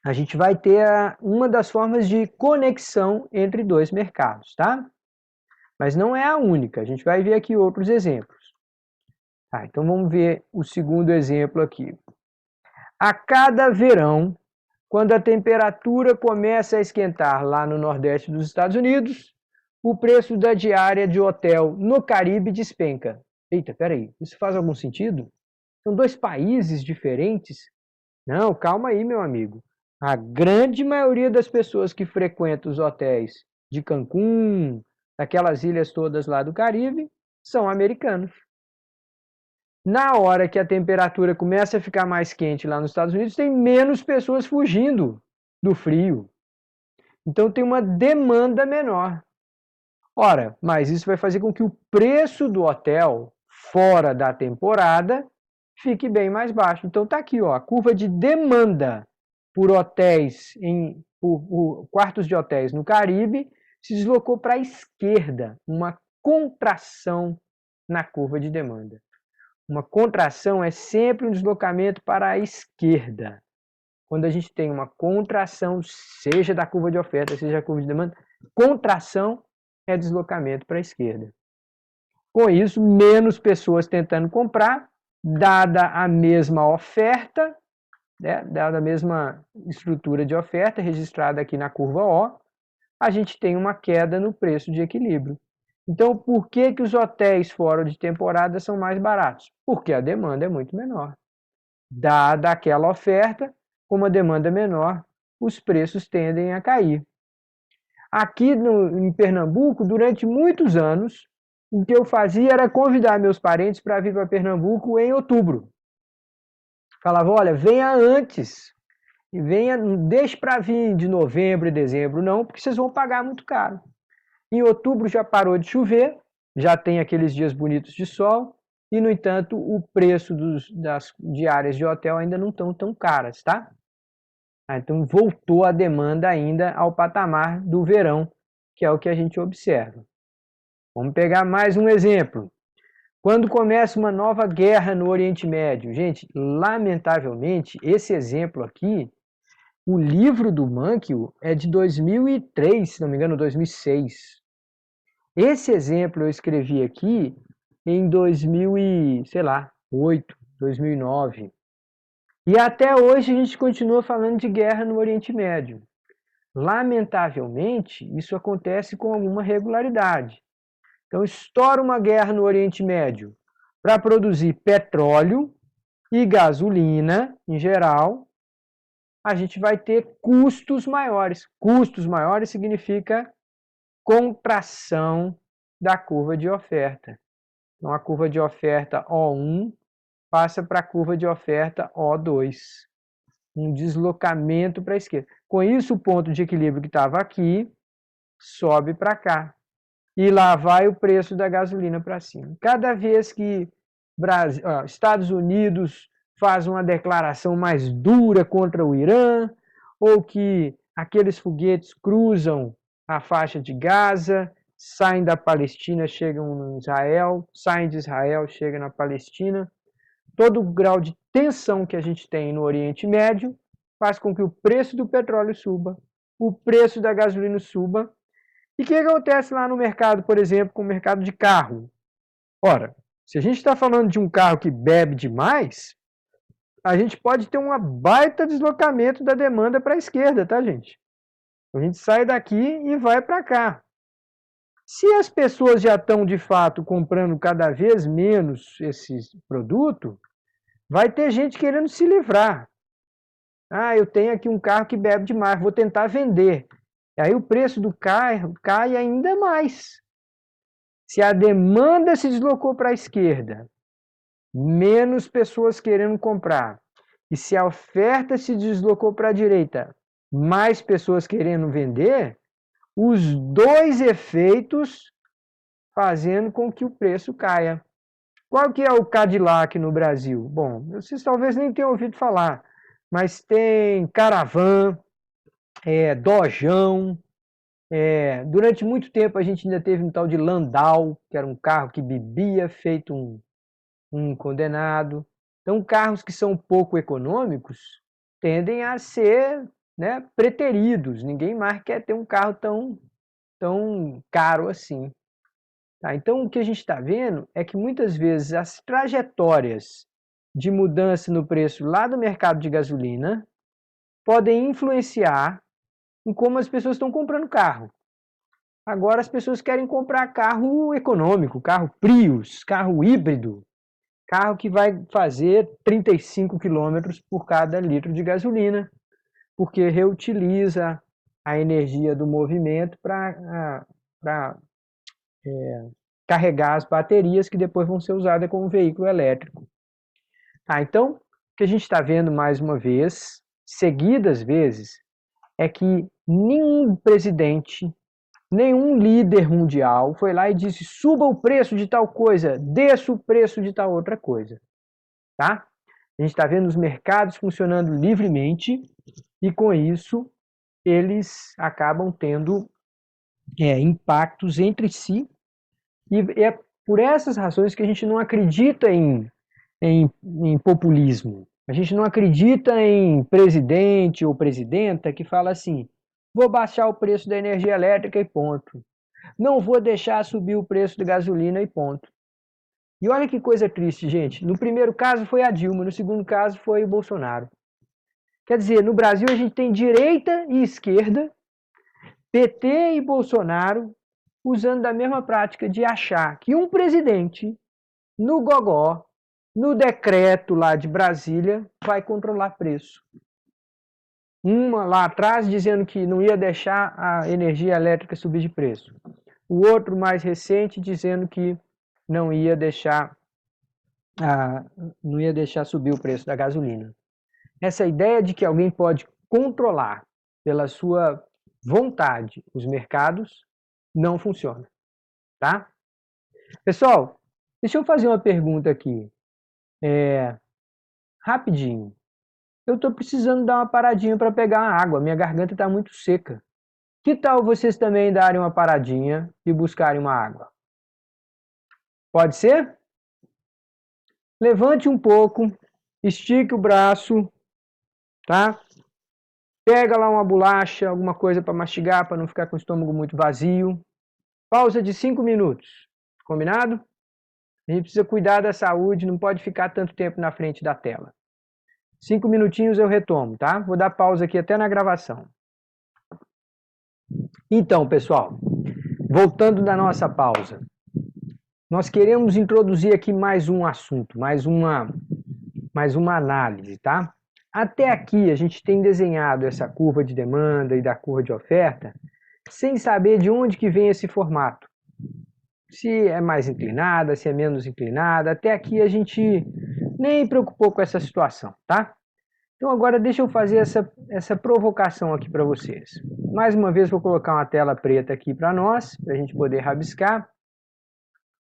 a gente vai ter uma das formas de conexão entre dois mercados, tá? Mas não é a única, a gente vai ver aqui outros exemplos. Então vamos ver o segundo exemplo aqui. A cada verão, quando a temperatura começa a esquentar lá no Nordeste dos Estados Unidos, o preço da diária de hotel no Caribe despenca. Eita, peraí, isso faz algum sentido? São dois países diferentes? Não, calma aí, meu amigo. A grande maioria das pessoas que frequentam os hotéis de Cancún, daquelas ilhas todas lá do Caribe, são americanos. Na hora que a temperatura começa a ficar mais quente lá nos Estados Unidos, tem menos pessoas fugindo do frio. Então tem uma demanda menor. Ora, mas isso vai fazer com que o preço do hotel fora da temporada fique bem mais baixo. Então tá aqui, ó, a curva de demanda por hotéis, por quartos de hotéis no Caribe, se deslocou para a esquerda, uma contração na curva de demanda. Uma contração é sempre um deslocamento para a esquerda. Quando a gente tem uma contração, seja da curva de oferta, seja da curva de demanda, contração é deslocamento para a esquerda. Com isso, menos pessoas tentando comprar, dada a mesma oferta, né, dada a mesma estrutura de oferta registrada aqui na curva O, a gente tem uma queda no preço de equilíbrio. Então, por que os hotéis fora de temporada são mais baratos? Porque a demanda é muito menor. dada aquela oferta, com uma demanda menor, os preços tendem a cair. Aqui em Pernambuco, durante muitos anos, o que eu fazia era convidar meus parentes para vir para Pernambuco em outubro. Falava, olha, venha antes, e venha, não deixe para vir de novembro e dezembro, não, porque vocês vão pagar muito caro. Em outubro já parou de chover, já tem aqueles dias bonitos de sol, e, no entanto, o preço das diárias de hotel ainda não estão tão caras, tá? Então, voltou a demanda ainda ao patamar do verão, que é o que a gente observa. Vamos pegar mais um exemplo. Quando começa uma nova guerra no Oriente Médio, gente, lamentavelmente, esse exemplo aqui, o livro do Mankiw é de 2003, se não me engano, 2006. Esse exemplo eu escrevi aqui em 2008, 2009. E até hoje a gente continua falando de guerra no Oriente Médio. Lamentavelmente, isso acontece com alguma regularidade. Então, estoura uma guerra no Oriente Médio para produzir petróleo e gasolina, em geral, a gente vai ter custos maiores. Custos maiores significa contração da curva de oferta. Então, a curva de oferta O1 passa para a curva de oferta O2. Um deslocamento para a esquerda. Com isso, o ponto de equilíbrio que estava aqui sobe para cá. E lá vai o preço da gasolina para cima. Cada vez que Estados Unidos faz uma declaração mais dura contra o Irã, ou que aqueles foguetes cruzam a faixa de Gaza, saem da Palestina, chegam no Israel, saem de Israel, chegam na Palestina, todo o grau de tensão que a gente tem no Oriente Médio faz com que o preço do petróleo suba, o preço da gasolina suba. E o que acontece lá no mercado, por exemplo, com o mercado de carro? Ora, se a gente está falando de um carro que bebe demais, a gente pode ter um baita deslocamento da demanda para a esquerda, tá, gente? A gente sai daqui e vai para cá. Se as pessoas já estão, de fato, comprando cada vez menos esse produto, vai ter gente querendo se livrar. Ah, eu tenho aqui um carro que bebe demais, vou tentar vender. Aí o preço do carro cai ainda mais. Se a demanda se deslocou para a esquerda, menos pessoas querendo comprar. E se a oferta se deslocou para a direita, mais pessoas querendo vender, os dois efeitos fazendo com que o preço caia. Qual que é o Cadillac no Brasil? Bom, vocês talvez nem tenham ouvido falar, mas tem Caravan, Dojão. Durante muito tempo a gente ainda teve um tal de Landau, que era um carro que bebia feito um condenado. Então, carros que são pouco econômicos tendem a ser, né, preteridos. Ninguém mais quer ter um carro tão caro assim. Tá? Então, o que a gente está vendo é que muitas vezes as trajetórias de mudança no preço lá do mercado de gasolina podem influenciar em como as pessoas estão comprando carro. Agora as pessoas querem comprar carro econômico, carro Prius, carro híbrido, carro que vai fazer 35 km por cada litro de gasolina, porque reutiliza a energia do movimento para carregar as baterias que depois vão ser usadas como veículo elétrico. Então, o que a gente está vendo mais uma vez, seguidas vezes, é que nenhum presidente, nenhum líder mundial foi lá e disse: suba o preço de tal coisa, desça o preço de tal outra coisa. Tá? A gente está vendo os mercados funcionando livremente e, com isso, eles acabam tendo impactos entre si. E é por essas razões que a gente não acredita em populismo. A gente não acredita em presidente ou presidenta que fala assim: vou baixar o preço da energia elétrica e ponto. Não vou deixar subir o preço da gasolina e ponto. E olha que coisa triste, gente. No primeiro caso foi a Dilma, no segundo caso foi o Bolsonaro. Quer dizer, no Brasil a gente tem direita e esquerda, PT e Bolsonaro, usando da mesma prática de achar que um presidente, no gogó, no decreto lá de Brasília, vai controlar preço. Uma lá atrás dizendo que não ia deixar a energia elétrica subir de preço. O outro mais recente dizendo que não ia deixar subir o preço da gasolina. Essa ideia de que alguém pode controlar pela sua vontade os mercados não funciona, tá? Pessoal, deixa eu fazer uma pergunta aqui, rapidinho. Eu estou precisando dar uma paradinha para pegar uma água, minha garganta está muito seca. Que tal vocês também darem uma paradinha e buscarem uma água? Pode ser? Levante um pouco, estique o braço, tá? Pega lá uma bolacha, alguma coisa para mastigar, para não ficar com o estômago muito vazio. Pausa de 5 minutos, combinado? A gente precisa cuidar da saúde, não pode ficar tanto tempo na frente da tela. 5 minutinhos eu retomo, tá? Vou dar pausa aqui até na gravação. Então, pessoal, voltando da nossa pausa, nós queremos introduzir aqui mais um assunto, mais uma análise, tá? Até aqui a gente tem desenhado essa curva de demanda e da curva de oferta sem saber de onde que vem esse formato. Se é mais inclinada, se é menos inclinada, até aqui a gente nem preocupou com essa situação, tá? Então agora deixa eu fazer essa provocação aqui para vocês. Mais uma vez vou colocar uma tela preta aqui para nós, para a gente poder rabiscar.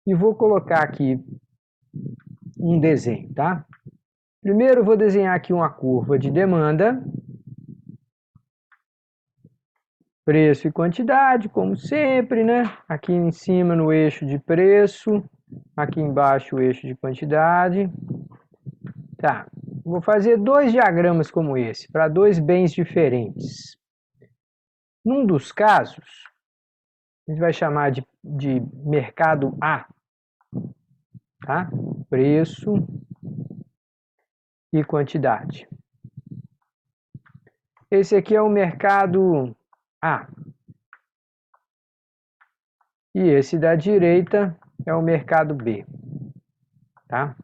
E vou colocar aqui um desenho, tá? Primeiro eu vou desenhar aqui uma curva de demanda. Preço e quantidade, como sempre, né? Aqui em cima no eixo de preço, aqui embaixo o eixo de quantidade. Tá, vou fazer dois diagramas como esse, para dois bens diferentes. Num dos casos, a gente vai chamar de mercado A, tá? Preço e quantidade. Esse aqui é o mercado A. E esse da direita é o mercado B, tá?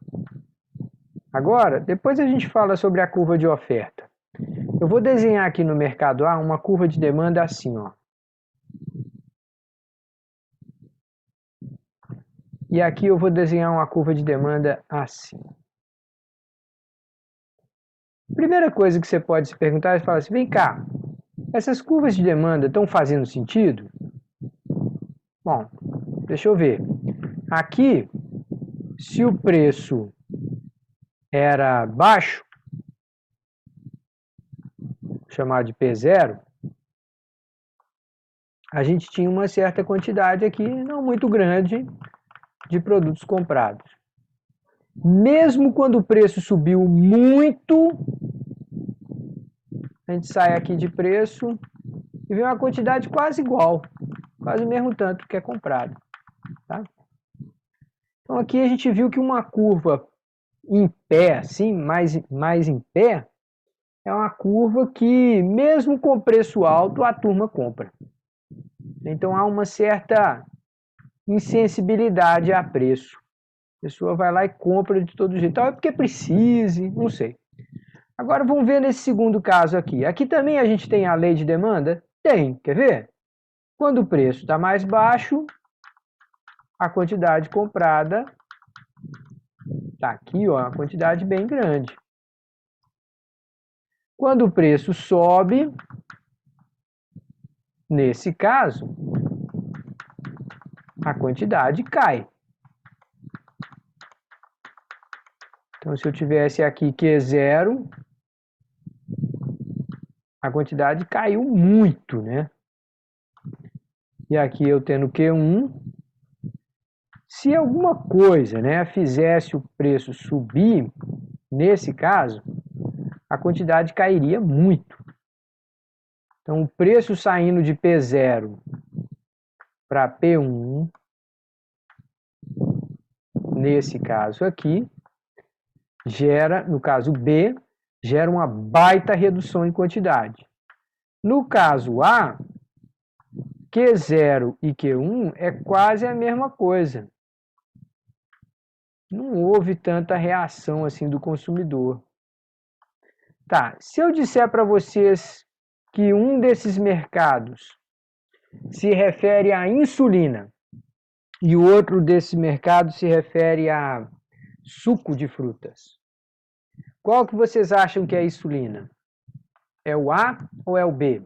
Agora, depois a gente fala sobre a curva de oferta. Eu vou desenhar aqui no mercado A uma curva de demanda assim, ó. E aqui eu vou desenhar uma curva de demanda assim. Primeira coisa que você pode se perguntar é falar assim, vem cá, essas curvas de demanda estão fazendo sentido? Bom, deixa eu ver. Aqui, se o preço era baixo, chamado de P0, a gente tinha uma certa quantidade aqui, não muito grande, de produtos comprados. Mesmo quando o preço subiu muito, a gente sai aqui de preço e vê uma quantidade quase igual, quase o mesmo tanto que é comprado. Tá? Então aqui a gente viu que uma curva em pé, assim, mais em pé, é uma curva que, mesmo com preço alto, a turma compra. Então há uma certa insensibilidade a preço. A pessoa vai lá e compra de todo jeito. É porque precise, não sei. Agora vamos ver nesse segundo caso aqui. Aqui também a gente tem a lei de demanda? Tem, quer ver? Quando o preço está mais baixo, a quantidade comprada está aqui, ó, uma quantidade bem grande. Quando o preço sobe, nesse caso, a quantidade cai. Então, se eu tivesse aqui Q0, a quantidade caiu muito, né? E aqui eu tendo Q1, se alguma coisa, né, fizesse o preço subir, nesse caso, a quantidade cairia muito. Então, o preço saindo de P0 para P1, nesse caso aqui, gera, no caso B, gera uma baita redução em quantidade. No caso A, Q0 e Q1 é quase a mesma coisa. não houve tanta reação assim do consumidor. Tá, se eu disser para vocês que um desses mercados se refere à insulina e o outro desse mercado se refere a suco de frutas, qual que vocês acham que é a insulina? É o A ou é o B?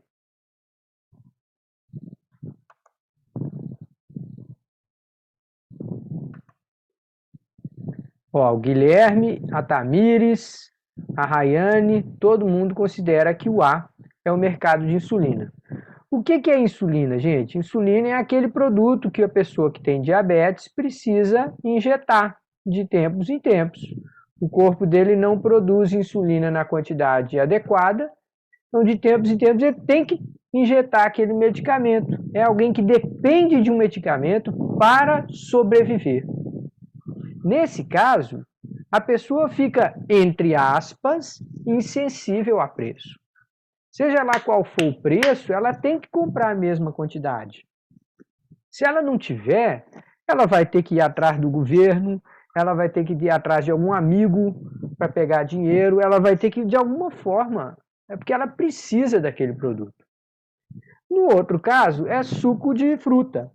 Ó, o Guilherme, a Tamires, a Rayane, todo mundo considera que o A é o mercado de insulina. O que é insulina, gente? Insulina é aquele produto que a pessoa que tem diabetes precisa injetar de tempos em tempos. O corpo dele não produz insulina na quantidade adequada, então de tempos em tempos ele tem que injetar aquele medicamento. É alguém que depende de um medicamento para sobreviver. Nesse caso, a pessoa fica, entre aspas, insensível a preço. Seja lá qual for o preço, ela tem que comprar a mesma quantidade. Se ela não tiver, ela vai ter que ir atrás do governo, ela vai ter que ir atrás de algum amigo para pegar dinheiro, ela vai ter que, de alguma forma, é porque ela precisa daquele produto. No outro caso, é suco de fruta.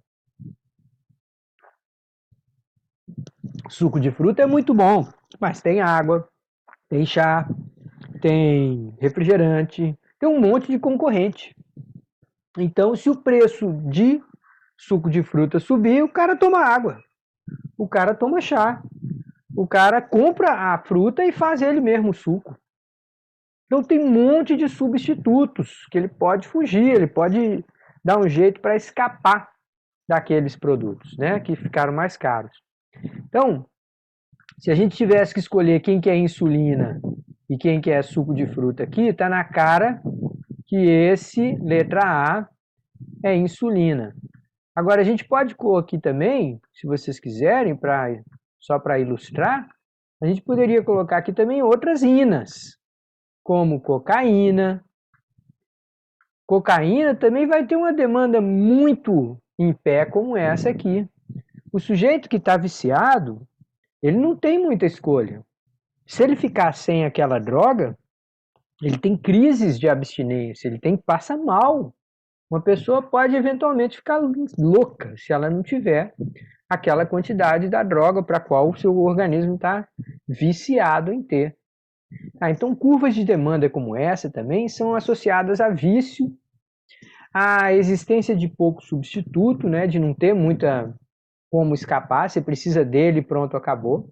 Suco de fruta é muito bom, mas tem água, tem chá, tem refrigerante, tem um monte de concorrente. Então, se o preço de suco de fruta subir, o cara toma água, o cara toma chá, o cara compra a fruta e faz ele mesmo o suco. Então, tem um monte de substitutos que ele pode fugir, ele pode dar um jeito para escapar daqueles produtos, né, que ficaram mais caros. Então, se a gente tivesse que escolher quem que é insulina e quem que é suco de fruta aqui, está na cara que esse, letra A, é insulina. Agora, a gente pode pôr aqui também, se vocês quiserem, só para ilustrar, a gente poderia colocar aqui também outras inas, como cocaína. Cocaína também vai ter uma demanda muito em pé como essa aqui. O sujeito que está viciado, ele não tem muita escolha. Se ele ficar sem aquela droga, ele tem crises de abstinência, ele passa mal. Uma pessoa pode eventualmente ficar louca se ela não tiver aquela quantidade da droga para a qual o seu organismo está viciado em ter. Então, curvas de demanda como essa também são associadas a vício, a existência de pouco substituto, né, de não ter muita como escapar, você precisa dele, pronto, acabou.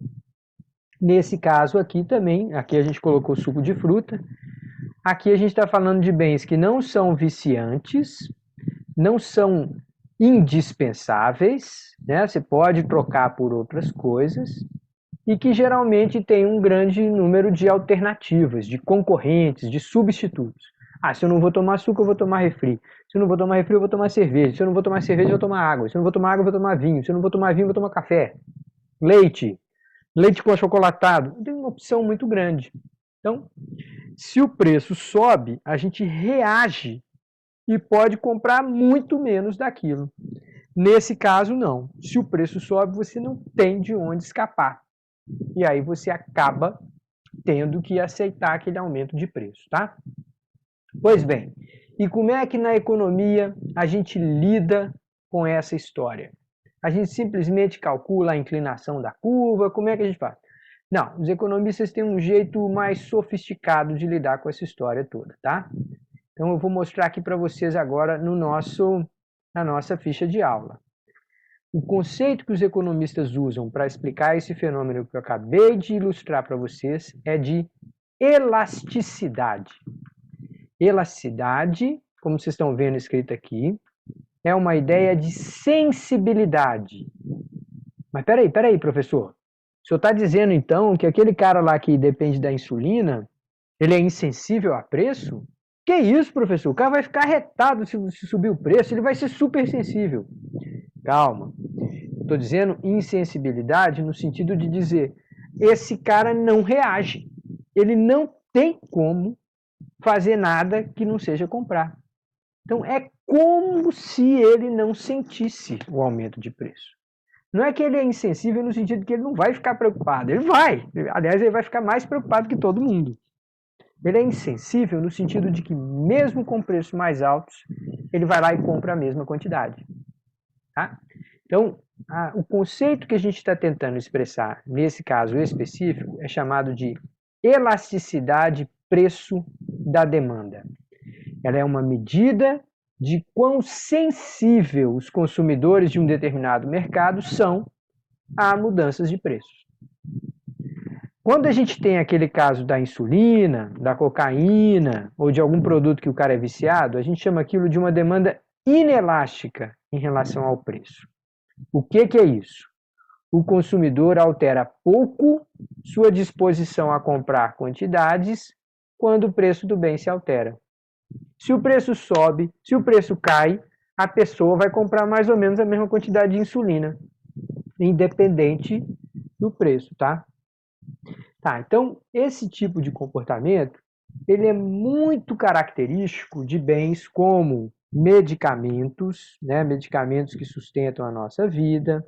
Nesse caso aqui também, aqui a gente colocou suco de fruta. Aqui a gente está falando de bens que não são viciantes, não são indispensáveis, né? Você pode trocar por outras coisas, e que geralmente tem um grande número de alternativas, de concorrentes, de substitutos. Ah, se eu não vou tomar açúcar, eu vou tomar refri. Se eu não vou tomar refri, eu vou tomar cerveja. Se eu não vou tomar cerveja, eu vou tomar água. Se eu não vou tomar água, eu vou tomar vinho. Se eu não vou tomar vinho, eu vou tomar café. Leite. Leite com achocolatado. Tem uma opção muito grande. Então, se o preço sobe, a gente reage e pode comprar muito menos daquilo. Nesse caso, não. Se o preço sobe, você não tem de onde escapar. E aí você acaba tendo que aceitar aquele aumento de preço, tá? Pois bem, e como é que na economia a gente lida com essa história? A gente simplesmente calcula a inclinação da curva, como é que a gente faz? Não, os economistas têm um jeito mais sofisticado de lidar com essa história toda, tá? Então eu vou mostrar aqui para vocês agora na nossa ficha de aula. O conceito que os economistas usam para explicar esse fenômeno que eu acabei de ilustrar para vocês é de elasticidade. Elasticidade, como vocês estão vendo escrito aqui, é uma ideia de sensibilidade. Mas peraí, professor. O senhor está dizendo então que aquele cara lá que depende da insulina, ele é insensível a preço? Que isso, professor? O cara vai ficar retado se subir o preço, ele vai ser super sensível. Calma. Estou dizendo insensibilidade no sentido de dizer, esse cara não reage. Ele não tem como fazer nada que não seja comprar. Então é como se ele não sentisse o aumento de preço. Não é que ele é insensível no sentido que ele não vai ficar preocupado. Ele vai. Aliás, ele vai ficar mais preocupado que todo mundo. Ele é insensível no sentido de que, mesmo com preços mais altos, ele vai lá e compra a mesma quantidade. Tá? Então, o conceito que a gente está tentando expressar nesse caso específico é chamado de elasticidade preço da demanda. Ela é uma medida de quão sensível os consumidores de um determinado mercado são a mudanças de preços. Quando a gente tem aquele caso da insulina, da cocaína ou de algum produto que o cara é viciado, a gente chama aquilo de uma demanda inelástica em relação ao preço. O que é isso? O consumidor altera pouco sua disposição a comprar quantidades quando o preço do bem se altera. Se o preço sobe, se o preço cai, a pessoa vai comprar mais ou menos a mesma quantidade de insulina, independente do preço, tá? Então, esse tipo de comportamento, ele é muito característico de bens como medicamentos, né, medicamentos que sustentam a nossa vida,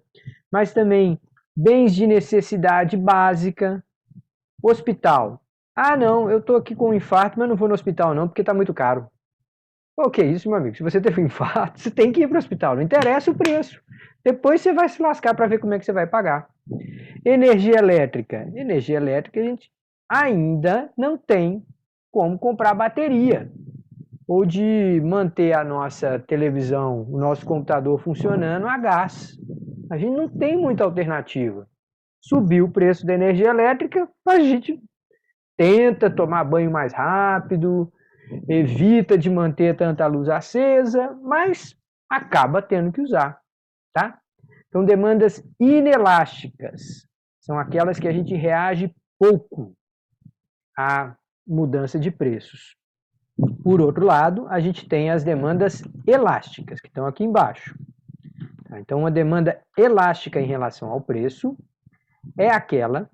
mas também bens de necessidade básica, hospital. Ah, não, eu estou aqui com um infarto, mas não vou no hospital não, porque está muito caro. O que é isso, meu amigo? Se você teve um infarto, você tem que ir para o hospital, não interessa o preço. Depois você vai se lascar para ver como é que você vai pagar. Energia elétrica. Energia elétrica a gente ainda não tem como comprar bateria. Ou de manter a nossa televisão, o nosso computador funcionando a gás. A gente não tem muita alternativa. Subiu o preço da energia elétrica, a gente tenta tomar banho mais rápido, evita de manter tanta luz acesa, mas acaba tendo que usar, tá? Então, demandas inelásticas são aquelas que a gente reage pouco à mudança de preços. Por outro lado, a gente tem as demandas elásticas, que estão aqui embaixo. Então, uma demanda elástica em relação ao preço é aquela,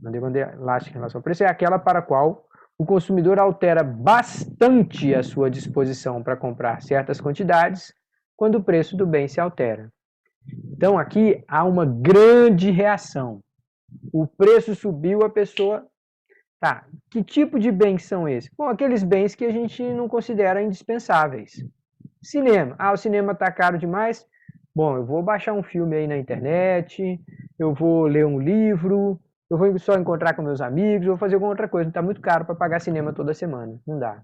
uma demanda elástica em relação ao preço é aquela para a qual o consumidor altera bastante a sua disposição para comprar certas quantidades quando o preço do bem se altera. Então, aqui há uma grande reação. O preço subiu, a pessoa... Tá, que tipo de bens são esses? Bom, aqueles bens que a gente não considera indispensáveis. Cinema. Ah, o cinema está caro demais? Bom, eu vou baixar um filme aí na internet, eu vou ler um livro, eu vou só encontrar com meus amigos, eu vou fazer alguma outra coisa. Não está muito caro para pagar cinema toda semana. Não dá.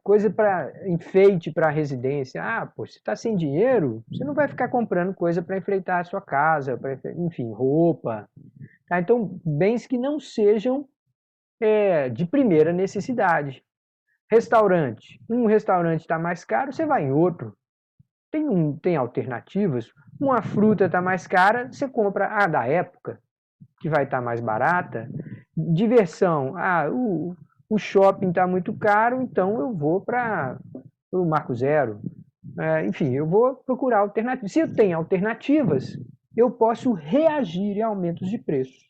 Coisa para enfeite para a residência. Ah, pô, você está sem dinheiro, você não vai ficar comprando coisa para enfeitar a sua casa, enfim, roupa. Tá? Então, bens que não sejam de primeira necessidade. Restaurante. Um restaurante está mais caro, você vai em outro. Tem alternativas. Uma fruta está mais cara, você compra a da época, que vai estar mais barata. Diversão. Ah, o shopping está muito caro, então eu vou para o Marco Zero. Enfim, eu vou procurar alternativas. Se eu tenho alternativas, eu posso reagir a aumentos de preço.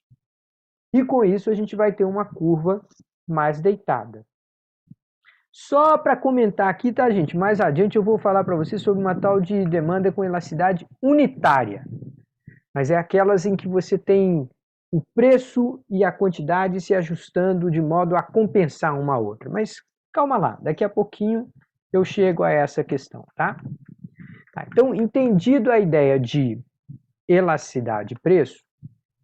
E com isso a gente vai ter uma curva mais deitada. Só para comentar aqui, tá, gente? Mais adiante eu vou falar para vocês sobre uma tal de demanda com elasticidade unitária. Mas é aquelas em que você tem o preço e a quantidade se ajustando de modo a compensar uma a outra. Mas calma lá, daqui a pouquinho eu chego a essa questão, tá? Então, entendido a ideia de elasticidade de preço,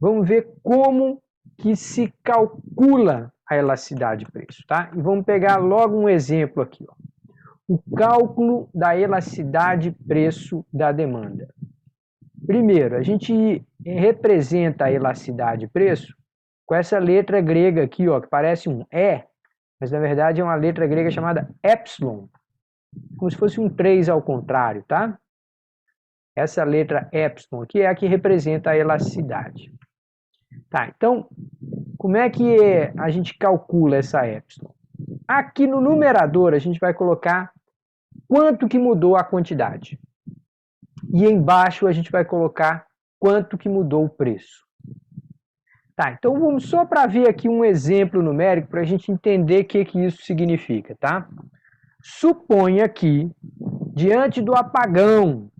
vamos ver como que se calcula a elasticidade de preço, tá? E vamos pegar logo um exemplo aqui, ó. O cálculo da elasticidade de preço da demanda. Primeiro, a gente representa a elasticidade de preço com essa letra grega aqui, ó, que parece um E, mas na verdade é uma letra grega chamada epsilon, como se fosse um 3 ao contrário, tá? Essa letra epsilon aqui é a que representa a elasticidade. Tá, então, como é que a gente calcula essa epsilon? Aqui no numerador a gente vai colocar quanto que mudou a quantidade. E embaixo a gente vai colocar quanto que mudou o preço. Tá, então vamos só para ver aqui um exemplo numérico para a gente entender o que isso significa, tá? Suponha que, diante do apagão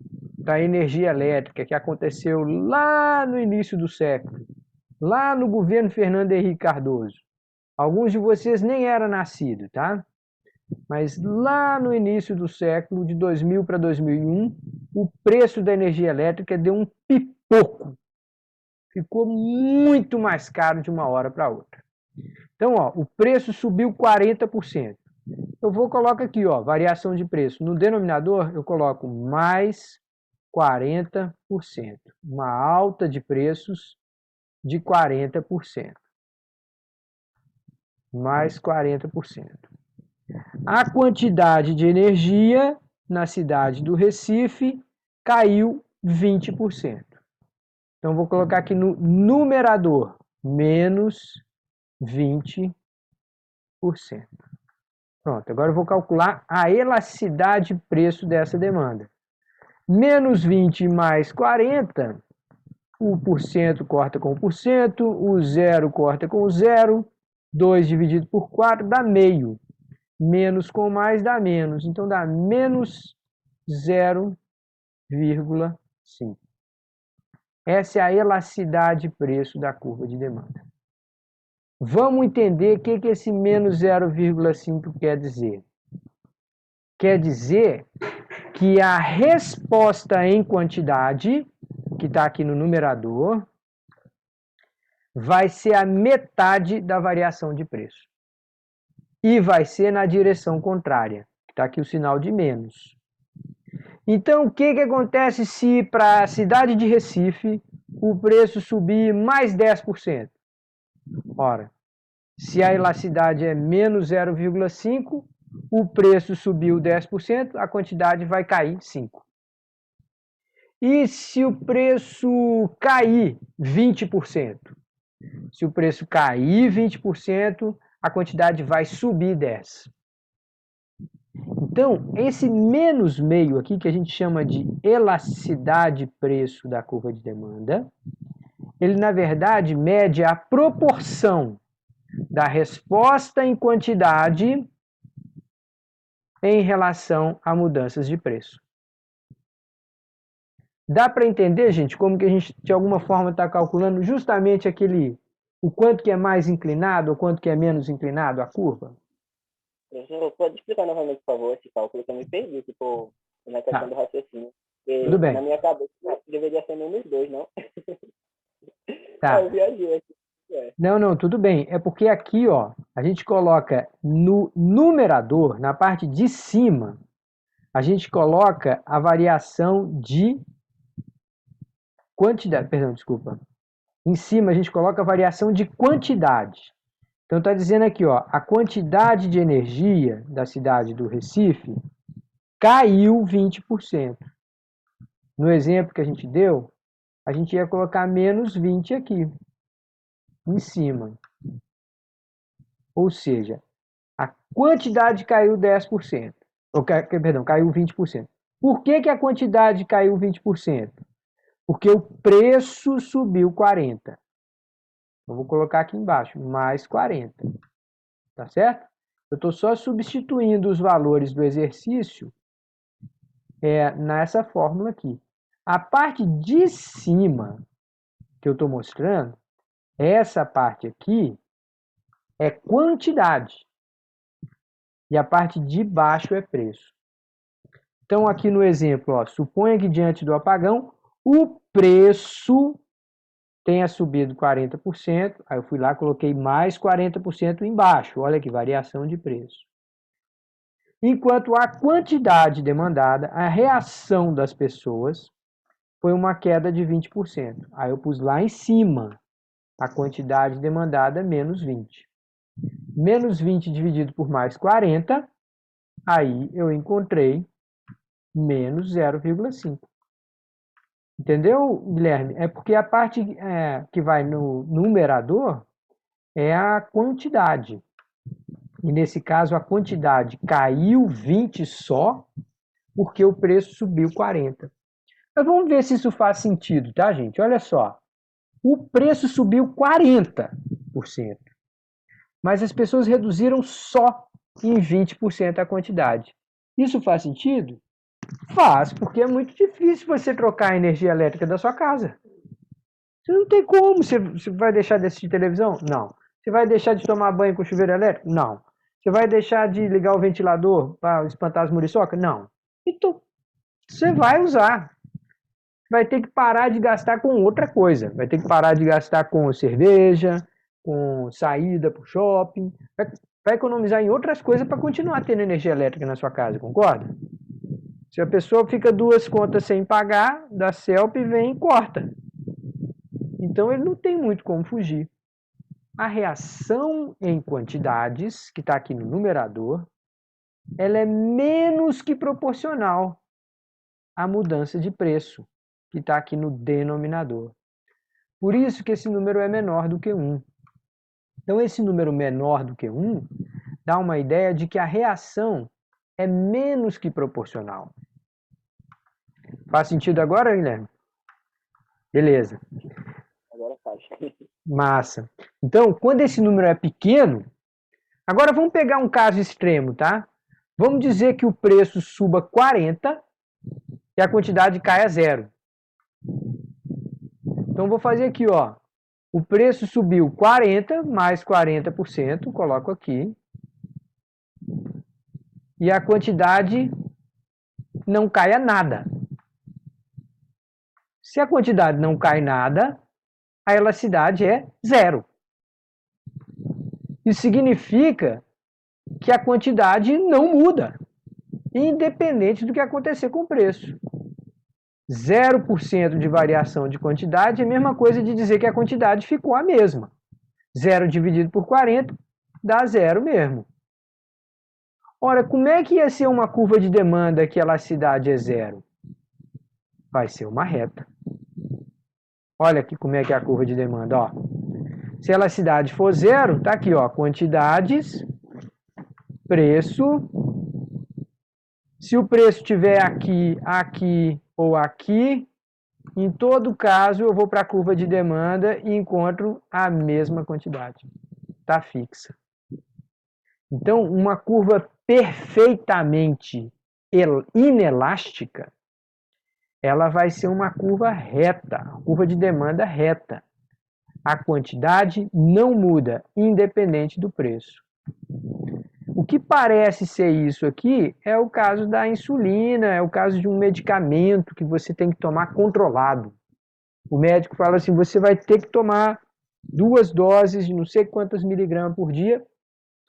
da energia elétrica que aconteceu lá no início do século, lá no governo Fernando Henrique Cardoso. Alguns de vocês nem eram nascidos, tá? Mas lá no início do século, de 2000 para 2001, o preço da energia elétrica deu um pipoco. Ficou muito mais caro de uma hora para outra. Então, ó, o preço subiu 40%. Eu vou colocar aqui, ó, variação de preço. No denominador, eu coloco mais 40%. Uma alta de preços de 40%. Mais 40%. A quantidade de energia na cidade do Recife caiu 20%. Então, vou colocar aqui no numerador, menos 20%. Pronto, agora eu vou calcular a elasticidade de preço dessa demanda. Menos 20 mais 40, o porcento corta com o porcento, o zero corta com o zero, 2 dividido por 4 dá meio. Menos com mais dá menos, então dá menos 0,5. Essa é a elasticidade de preço da curva de demanda. Vamos entender o que esse menos 0,5 quer dizer. Quer dizer que a resposta em quantidade, que está aqui no numerador, vai ser a metade da variação de preço. E vai ser na direção contrária, que está aqui o sinal de menos. Então, o que acontece se para a cidade de Recife o preço subir mais 10%? Ora, se a elasticidade é menos 0,5, o preço subiu 10%, a quantidade vai cair 5%. E se o preço cair 20%? Se o preço cair 20%, a quantidade vai subir 10%. Então, esse menos meio aqui, que a gente chama de elasticidade preço da curva de demanda, ele, na verdade, mede a proporção da resposta em quantidade em relação a mudanças de preço. Dá para entender, gente, como que a gente, de alguma forma, está calculando justamente o quanto que é mais inclinado ou quanto que é menos inclinado a curva? Pode explicar novamente, por favor, esse cálculo que eu me perdi, tipo, na questão do raciocínio. Tudo bem. Na minha cabeça deveria ser menos 2, não? Tá. Eu viajei aqui. Não, tudo bem. É porque aqui, ó, a gente coloca no numerador, na parte de cima, a gente coloca a variação de quantidade, em cima a gente coloca a variação de quantidade. Então está dizendo aqui, ó, a quantidade de energia da cidade do Recife caiu 20%. No exemplo que a gente deu, a gente ia colocar menos 20 aqui, em cima. Ou seja, a quantidade caiu 10%. Caiu 20%. Por que a quantidade caiu 20%? Porque o preço subiu 40%. Eu vou colocar aqui embaixo, mais 40%. Tá certo? Eu estou só substituindo os valores do exercício nessa fórmula aqui. A parte de cima que eu estou mostrando, essa parte aqui, é quantidade. E a parte de baixo é preço. Então, aqui no exemplo, ó, suponha que diante do apagão, o preço tenha subido 40%, aí eu fui lá e coloquei mais 40% embaixo. Olha que variação de preço. Enquanto a quantidade demandada, a reação das pessoas, foi uma queda de 20%. Aí eu pus lá em cima a quantidade demandada menos 20. Menos 20 dividido por mais 40, aí eu encontrei menos 0,5. Entendeu, Guilherme? É porque a parte que vai no numerador é a quantidade. E nesse caso a quantidade caiu 20 só, porque o preço subiu 40. Mas vamos ver se isso faz sentido, tá, gente? Olha só. O preço subiu 40%. Mas as pessoas reduziram só em 20% a quantidade. Isso faz sentido? Faz, porque é muito difícil você trocar a energia elétrica da sua casa. Você não tem como. Você vai deixar de assistir televisão? Não. Você vai deixar de tomar banho com chuveiro elétrico? Não. Você vai deixar de ligar o ventilador para espantar as muriçocas? Não. Então, você vai usar. Vai ter que parar de gastar com outra coisa. Vai ter que parar de gastar com cerveja, com saída para o shopping. Vai economizar em outras coisas para continuar tendo energia elétrica na sua casa, concorda? Se a pessoa fica 2 contas sem pagar, da CELP vem e corta. Então ele não tem muito como fugir. A reação em quantidades, que está aqui no numerador, ela é menos que proporcional à mudança de preço, que está aqui no denominador. Por isso que esse número é menor do que 1. Então esse número menor do que 1 dá uma ideia de que a reação é menos que proporcional. Faz sentido agora, Guilherme? Beleza. Agora faz. Massa. Então, quando esse número é pequeno, agora vamos pegar um caso extremo, tá? Vamos dizer que o preço suba 40 e a quantidade cai a 0. Então, vou fazer aqui, ó. O preço subiu 40 mais 40%, coloco aqui. E a quantidade não cai a nada. Se a quantidade não cai nada, a elasticidade é 0. Isso significa que a quantidade não muda, independente do que acontecer com o preço. 0% de variação de quantidade é a mesma coisa de dizer que a quantidade ficou a mesma. 0 dividido por 40 dá 0 mesmo. Ora, como é que ia ser uma curva de demanda que a elasticidade é 0? Vai ser uma reta. Olha aqui como é que é a curva de demanda, ó. Se a elasticidade for 0, tá aqui, ó, quantidades, preço. Se o preço estiver aqui, aqui ou aqui, em todo caso eu vou para a curva de demanda e encontro a mesma quantidade. Está fixa. Então, uma curva perfeitamente inelástica, ela vai ser uma curva reta, curva de demanda reta. A quantidade não muda, independente do preço. O que parece ser isso aqui é o caso da insulina, é o caso de um medicamento que você tem que tomar controlado. O médico fala assim, você vai ter que tomar 2 doses de não sei quantos miligramas por dia,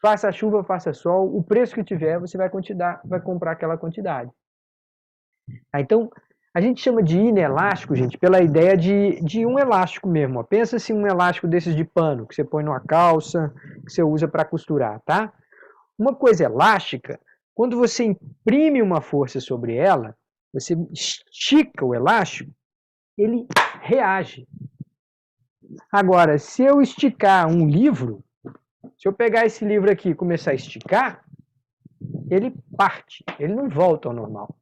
faça chuva, faça sol, o preço que tiver, você vai comprar aquela quantidade. Então, a gente chama de inelástico, gente, pela ideia de um elástico mesmo. Ó. Pensa assim, um elástico desses de pano, que você põe numa calça, que você usa para costurar, tá? Uma coisa elástica, quando você imprime uma força sobre ela, você estica o elástico, ele reage. Agora, se eu esticar um livro, se eu pegar esse livro aqui e começar a esticar, ele parte, ele não volta ao normal.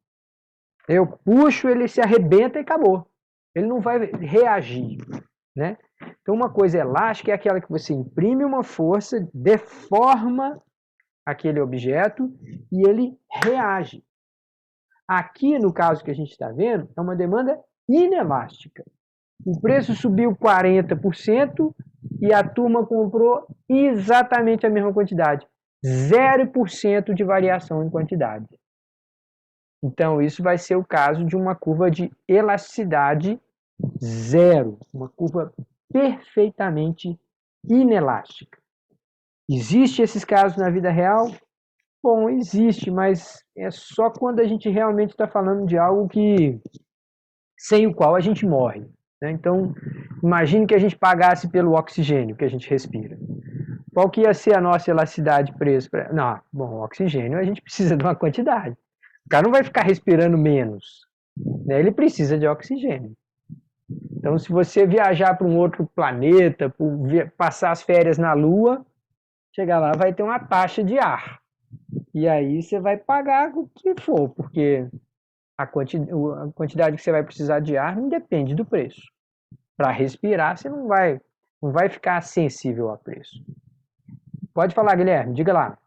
Eu puxo, ele se arrebenta e acabou. Ele não vai reagir, né? Então, uma coisa elástica é aquela que você imprime uma força, deforma aquele objeto e ele reage. Aqui, no caso que a gente está vendo, é uma demanda inelástica. O preço subiu 40% e a turma comprou exatamente a mesma quantidade. 0% de variação em quantidade. Então, isso vai ser o caso de uma curva de elasticidade 0. Uma curva perfeitamente inelástica. Existem esses casos na vida real? Bom, existe, mas é só quando a gente realmente está falando de algo sem o qual a gente morre. Né? Então, imagine que a gente pagasse pelo oxigênio que a gente respira. Qual que ia ser a nossa elasticidade preço? Não, bom, oxigênio a gente precisa de uma quantidade. O cara não vai ficar respirando menos. Né? Ele precisa de oxigênio. Então, se você viajar para um outro planeta, passar as férias na Lua, chegar lá vai ter uma taxa de ar. E aí você vai pagar o que for, porque a quantidade que você vai precisar de ar não depende do preço. Para respirar, você não vai ficar sensível a preço. Pode falar, Guilherme, diga lá.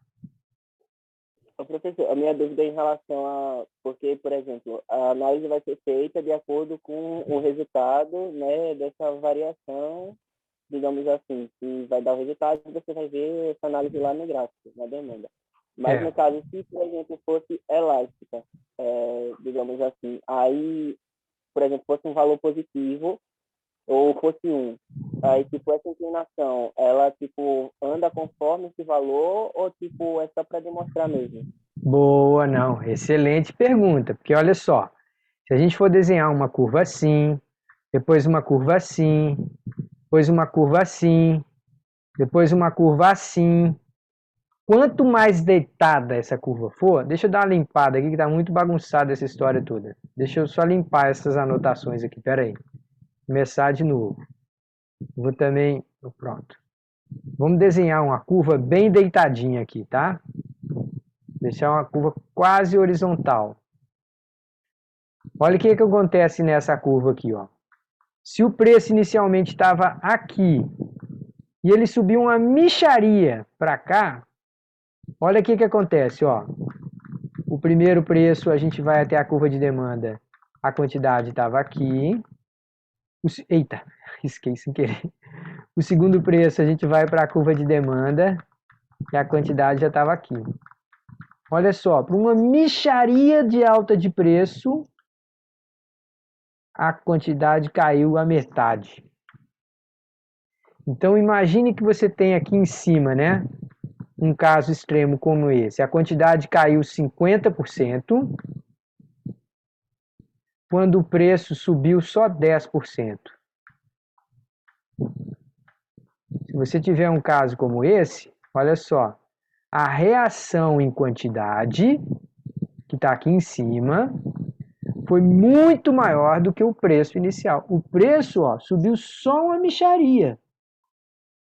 Professor, a minha dúvida é em relação a... Porque, por exemplo, a análise vai ser feita de acordo com o resultado, né, dessa variação, digamos assim, que vai dar o resultado e você vai ver essa análise lá no gráfico, na demanda. Mas, no caso, se, por exemplo, fosse elástica, digamos assim, aí, por exemplo, fosse um valor positivo, ou fosse 1, aí, tipo, essa inclinação, ela, tipo, anda conforme esse valor ou, tipo, é só para demonstrar mesmo? Boa, não. Excelente pergunta, porque olha só, se a gente for desenhar uma curva assim, depois uma curva assim, depois uma curva assim, depois uma curva assim, quanto mais deitada essa curva for, deixa eu dar uma limpada aqui que está muito bagunçada essa história toda. Deixa eu só limpar essas anotações aqui, peraí. Começar de novo. Vou também, pronto. Vamos desenhar uma curva bem deitadinha aqui, tá? Deixar uma curva quase horizontal. Olha o que acontece nessa curva aqui, ó. Se o preço inicialmente estava aqui e ele subiu uma mixaria para cá, olha o que acontece, ó. O primeiro preço a gente vai até a curva de demanda, a quantidade estava aqui. Eita, risquei sem querer. O segundo preço a gente vai para a curva de demanda e a quantidade já estava aqui. Olha só, para uma mixaria de alta de preço, a quantidade caiu a metade. Então imagine que você tem aqui em cima, né, um caso extremo como esse. A quantidade caiu 50%, quando o preço subiu só 10%. Se você tiver um caso como esse, olha só, a reação em quantidade, que está aqui em cima, foi muito maior do que o preço inicial. O preço, ó, subiu só uma mixaria,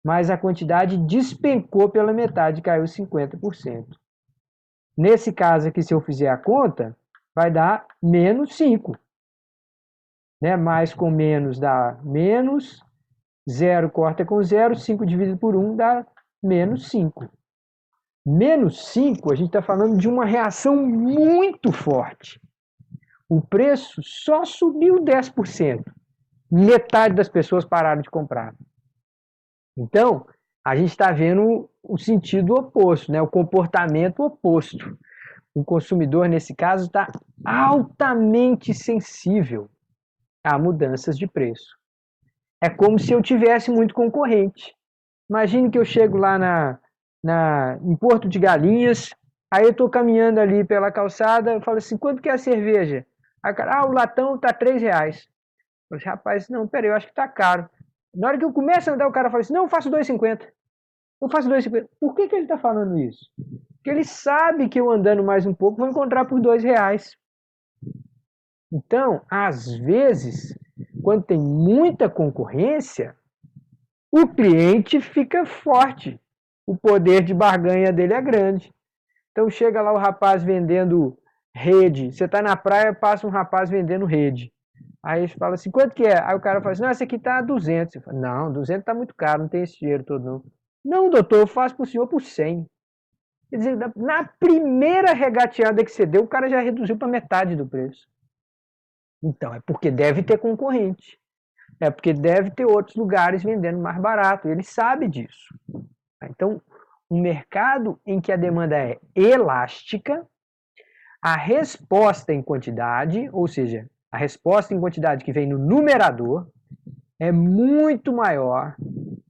mas a quantidade despencou pela metade, caiu 50%. Nesse caso aqui, se eu fizer a conta, vai dar menos 5. Né? Mais com menos dá menos, 0 corta com 0, 5 dividido por 1 dá menos 5. Menos 5, a gente está falando de uma reação muito forte. O preço só subiu 10%. Metade das pessoas pararam de comprar. Então, a gente está vendo o sentido oposto, né? O comportamento oposto. O consumidor, nesse caso, está altamente sensível a mudanças de preço. É como se eu tivesse muito concorrente. Imagine que eu chego lá em Porto de Galinhas, aí eu estou caminhando ali pela calçada, eu falo assim, quanto que é a cerveja? Aí o cara, o latão está R$3. Eu falei, rapaz, não, peraí, eu acho que está caro. Na hora que eu começo a andar, o cara fala assim, não, eu faço R$2,50. Eu faço R$2,50. Por que ele está falando isso? Porque ele sabe que eu andando mais um pouco vou encontrar por R$2. Então, às vezes, quando tem muita concorrência, o cliente fica forte. O poder de barganha dele é grande. Então chega lá o rapaz vendendo rede. Você está na praia, passa um rapaz vendendo rede. Aí você fala assim, quanto que é? Aí o cara fala assim, não, essa aqui está 200. Você fala, não, 200 está muito caro, não tem esse dinheiro todo não. Não, doutor, eu faço para o senhor por 100. Quer dizer, na primeira regateada que você deu, o cara já reduziu para metade do preço. Então, é porque deve ter concorrente. É porque deve ter outros lugares vendendo mais barato. Ele sabe disso. Então, um mercado em que a demanda é elástica, a resposta em quantidade, ou seja, a resposta em quantidade que vem no numerador, é muito maior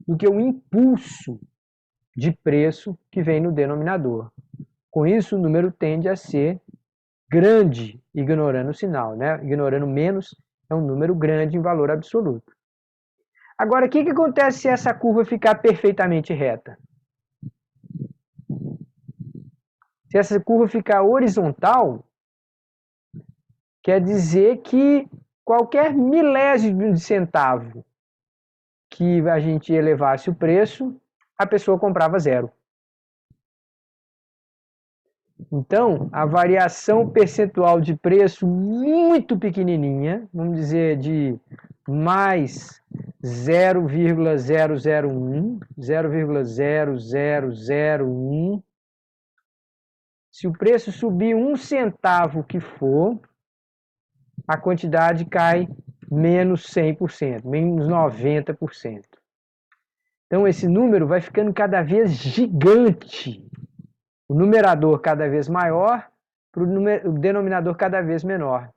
do que o impulso de preço que vem no denominador. Com isso, o número tende a ser grande, ignorando o sinal, né? Ignorando menos, é um número grande em valor absoluto. Agora, o que acontece se essa curva ficar perfeitamente reta? Se essa curva ficar horizontal, quer dizer que qualquer milésimo de centavo que a gente elevasse o preço, a pessoa comprava 0. Então, a variação percentual de preço muito pequenininha, vamos dizer de mais 0,001, 0,0001, Se o preço subir 1 centavo que for, a quantidade cai menos 100%, menos 90%. Então esse número vai ficando cada vez gigante. O numerador cada vez maior, para o denominador cada vez menor.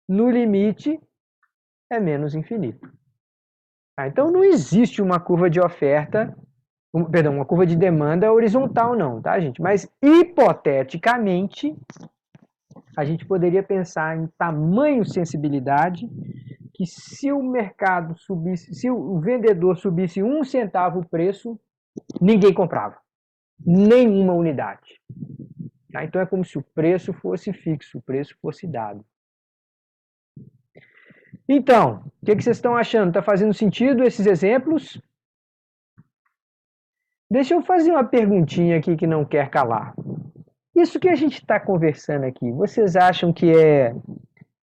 No limite, é menos infinito. Então não existe uma curva de oferta, uma curva de demanda horizontal não, tá, gente? Mas hipoteticamente, a gente poderia pensar em tamanho sensibilidade que se o mercado subisse, se o vendedor subisse 1 centavo o preço, ninguém comprava. Nenhuma unidade. Tá? Então é como se o preço fosse fixo, o preço fosse dado. Então, o que vocês estão achando? Está fazendo sentido esses exemplos? Deixa eu fazer uma perguntinha aqui que não quer calar. Isso que a gente está conversando aqui, vocês acham que é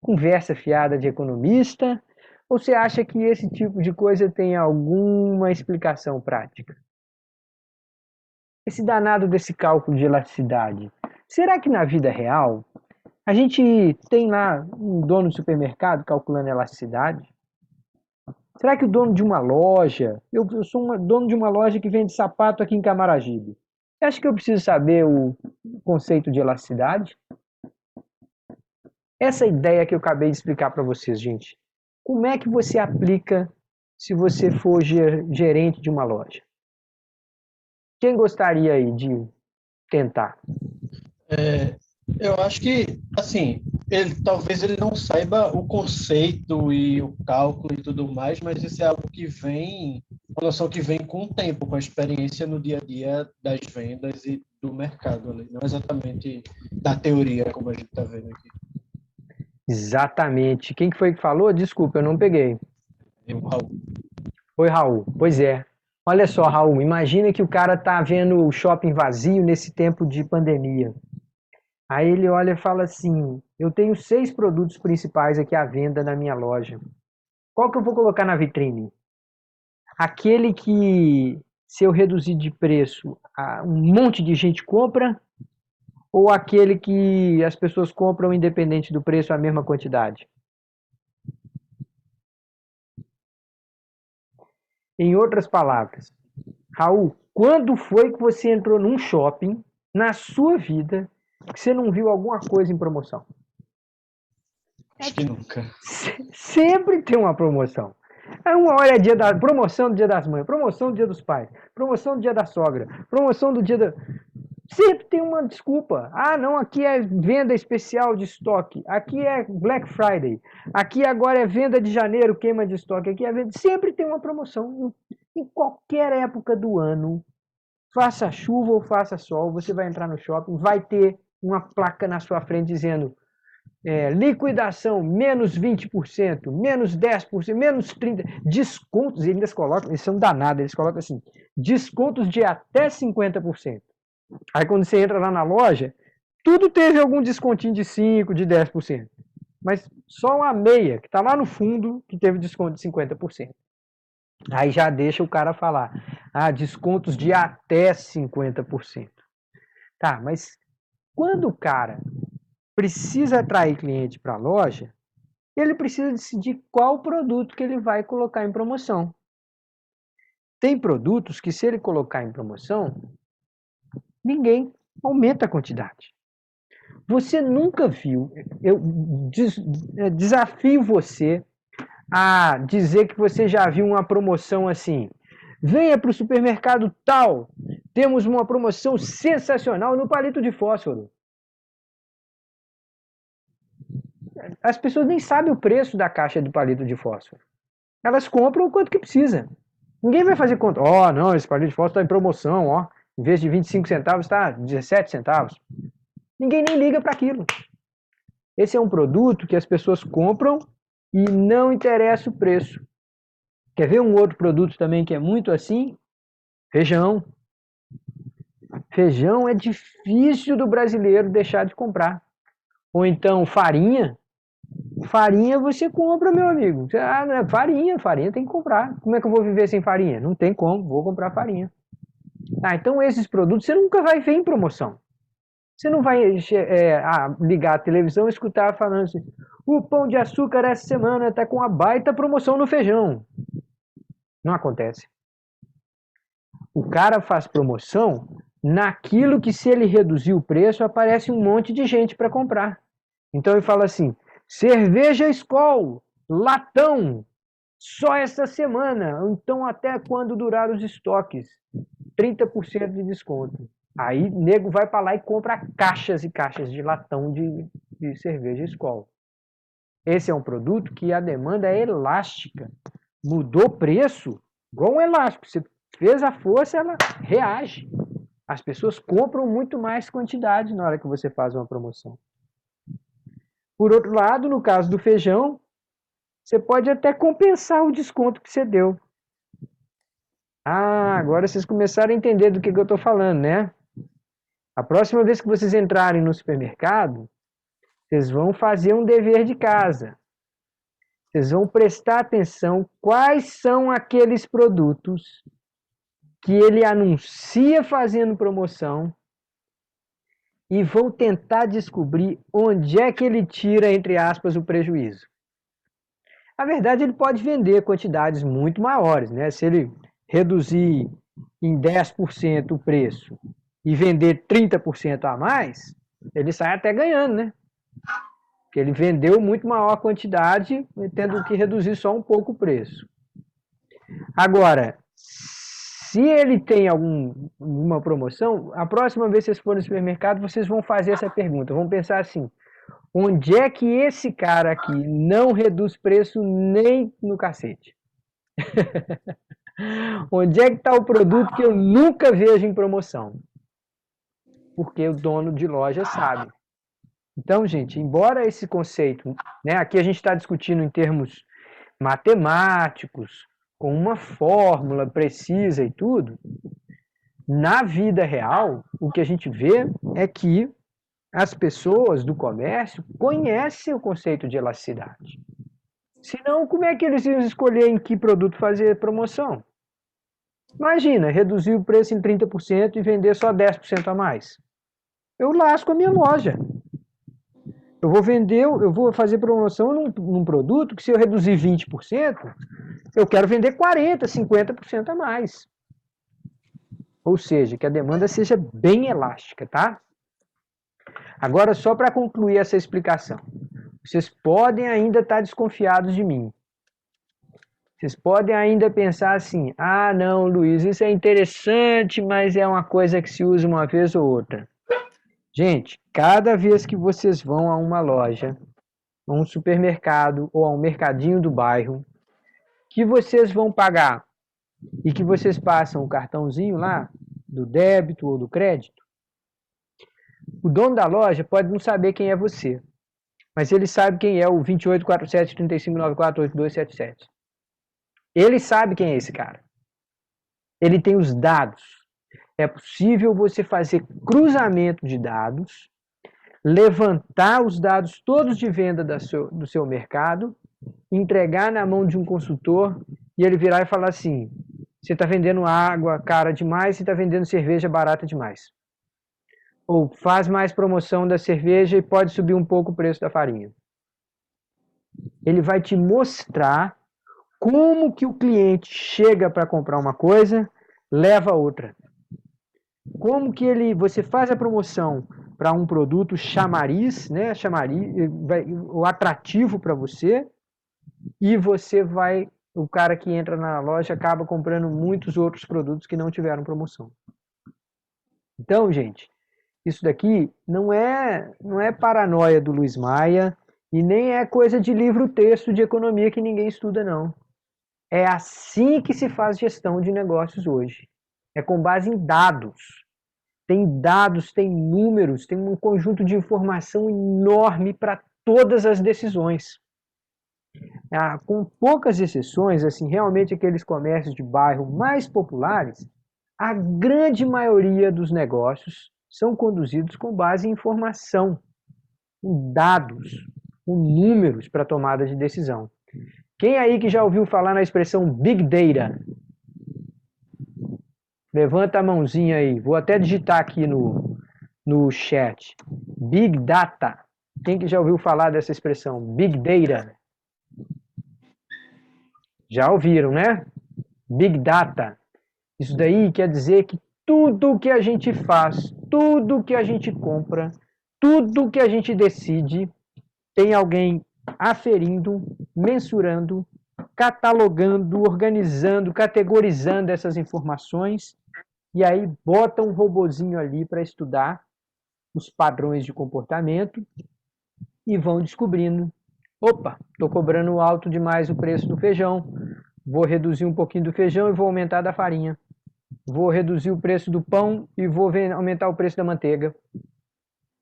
conversa fiada de economista? Ou você acha que esse tipo de coisa tem alguma explicação prática? Esse danado desse cálculo de elasticidade, será que na vida real a gente tem lá um dono de supermercado calculando elasticidade? Será que o dono de uma loja, eu sou dono de uma loja que vende sapato aqui em Camaragibe, acha que eu preciso saber o conceito de elasticidade? Essa ideia que eu acabei de explicar para vocês, gente, como é que você aplica se você for gerente de uma loja? Quem gostaria aí de tentar? Eu acho que, assim, talvez ele não saiba o conceito e o cálculo e tudo mais, mas isso é algo que vem, uma noção que vem com o tempo, com a experiência no dia a dia das vendas e do mercado ali, não exatamente da teoria, como a gente está vendo aqui. Exatamente. Quem que foi que falou? Desculpa, eu não peguei. Raul. Oi, Raul. Pois é. Olha só, Raul, imagina que o cara tá vendo o shopping vazio nesse tempo de pandemia. Aí ele olha e fala assim, eu tenho 6 produtos principais aqui à venda na minha loja. Qual que eu vou colocar na vitrine? Aquele que, se eu reduzir de preço, um monte de gente compra? Ou aquele que as pessoas compram independente do preço, a mesma quantidade? Em outras palavras, Raul, quando foi que você entrou num shopping, na sua vida, que você não viu alguma coisa em promoção? Acho que nunca. Sempre tem uma promoção. Uma hora é dia da promoção do Dia das Mães, promoção do Dia dos Pais, promoção do Dia da Sogra, promoção do Dia da... Sempre tem uma desculpa. Ah, não, aqui é venda especial de estoque, aqui é Black Friday, aqui agora é venda de janeiro, queima de estoque, aqui é venda... Sempre tem uma promoção. Em qualquer época do ano, faça chuva ou faça sol, você vai entrar no shopping, vai ter uma placa na sua frente dizendo liquidação, menos 20%, menos 10%, menos 30%, descontos, e eles colocam, eles são danados, eles colocam assim, descontos de até 50%. Aí quando você entra lá na loja, tudo teve algum descontinho de 5%, de 10%. Mas só uma meia, que está lá no fundo, que teve desconto de 50%. Aí já deixa o cara falar, descontos de até 50%. Tá, mas quando o cara precisa atrair cliente para a loja, ele precisa decidir qual produto que ele vai colocar em promoção. Tem produtos que, se ele colocar em promoção, ninguém aumenta a quantidade. Você nunca viu, eu desafio você a dizer que você já viu uma promoção assim. Venha para o supermercado tal, temos uma promoção sensacional no palito de fósforo. As pessoas nem sabem o preço da caixa do palito de fósforo. Elas compram o quanto que precisa. Ninguém vai fazer conta. Não, esse palito de fósforo está em promoção, em vez de 25 centavos está 17 centavos. Ninguém nem liga para aquilo. Esse é um produto que as pessoas compram e não interessa o preço. Quer ver um outro produto também que é muito assim? Feijão. Feijão é difícil do brasileiro deixar de comprar. Ou então farinha. Farinha você compra, meu amigo. Farinha tem que comprar. Como é que eu vou viver sem farinha? Não tem como, vou comprar farinha. Então esses produtos você nunca vai ver em promoção. Você não vai ligar a televisão e escutar falando assim, o Pão de Açúcar essa semana está com uma baita promoção no feijão. Não acontece. O cara faz promoção naquilo que, se ele reduzir o preço, aparece um monte de gente para comprar. Então ele fala assim, cerveja Skol, latão, só essa semana, então até quando durar os estoques, 30% de desconto. Aí nego vai para lá e compra caixas e caixas de latão de cerveja Skol. Esse é um produto que a demanda é elástica. Mudou o preço, igual um elástico. Você fez a força, ela reage. As pessoas compram muito mais quantidade na hora que você faz uma promoção. Por outro lado, no caso do feijão, você pode até compensar o desconto que você deu. Ah, agora vocês começaram a entender do que eu estou falando, né? A próxima vez que vocês entrarem no supermercado, vocês vão fazer um dever de casa. Vocês vão prestar atenção quais são aqueles produtos que ele anuncia fazendo promoção e vão tentar descobrir onde é que ele tira, entre aspas, o prejuízo. Na verdade, ele pode vender quantidades muito maiores, né? Se ele reduzir em 10% o preço e vender 30% a mais, ele sai até ganhando, né? Porque ele vendeu muito maior quantidade, tendo que reduzir só um pouco o preço. Agora, se ele tem alguma promoção, a próxima vez que vocês forem no supermercado, vocês vão fazer essa pergunta. Vão pensar assim, onde é que esse cara aqui não reduz preço nem no cacete? Onde é que está o produto que eu nunca vejo em promoção? Porque o dono de loja sabe. Então, gente, embora esse conceito, né, aqui a gente está discutindo em termos matemáticos, com uma fórmula precisa e tudo, na vida real, o que a gente vê é que as pessoas do comércio conhecem o conceito de elasticidade. Senão, como é que eles iam escolher em que produto fazer promoção? Imagina, reduzir o preço em 30% e vender só 10% a mais. Eu lasco a minha loja. Eu vou fazer promoção num produto que, se eu reduzir 20%, eu quero vender 40%, 50% a mais. Ou seja, que a demanda seja bem elástica, tá? Agora, só para concluir essa explicação. Vocês podem ainda estar desconfiados de mim. Vocês podem ainda pensar assim, ah, não, Luiz, isso é interessante, mas é uma coisa que se usa uma vez ou outra. Gente, cada vez que vocês vão a uma loja, a um supermercado ou a um mercadinho do bairro, que vocês vão pagar e que vocês passam o cartãozinho lá, do débito ou do crédito, o dono da loja pode não saber quem é você, mas ele sabe quem é o 284735948277. Ele sabe quem é esse cara. Ele tem os dados. É possível você fazer cruzamento de dados, levantar os dados todos de venda do seu mercado, entregar na mão de um consultor e ele virar e falar assim, você está vendendo água cara demais, você está vendendo cerveja barata demais. Ou faz mais promoção da cerveja e pode subir um pouco o preço da farinha. Ele vai te mostrar como que o cliente chega para comprar uma coisa, leva outra. Como que você faz a promoção para um produto chamariz, né? O atrativo para você, e o cara que entra na loja acaba comprando muitos outros produtos que não tiveram promoção. Então, gente, isso daqui não é paranoia do Luiz Maia e nem é coisa de livro-texto de economia que ninguém estuda, não. É assim que se faz gestão de negócios hoje. É com base em dados. Tem dados, tem números, tem um conjunto de informação enorme para todas as decisões. Com poucas exceções, assim, realmente aqueles comércios de bairro mais populares, a grande maioria dos negócios são conduzidos com base em informação, em dados, com números para tomada de decisão. Quem aí que já ouviu falar na expressão Big Data? Levanta a mãozinha aí. Vou até digitar aqui no no chat. Big Data. Quem que já ouviu falar dessa expressão? Big Data. Já ouviram, né? Big Data. Isso daí quer dizer que tudo que a gente faz, tudo que a gente compra, tudo que a gente decide, tem alguém aferindo, mensurando, catalogando, organizando, categorizando essas informações, e aí bota um robozinho ali para estudar os padrões de comportamento e vão descobrindo, opa, estou cobrando alto demais o preço do feijão, vou reduzir um pouquinho do feijão e vou aumentar da farinha. Vou reduzir o preço do pão e vou aumentar o preço da manteiga.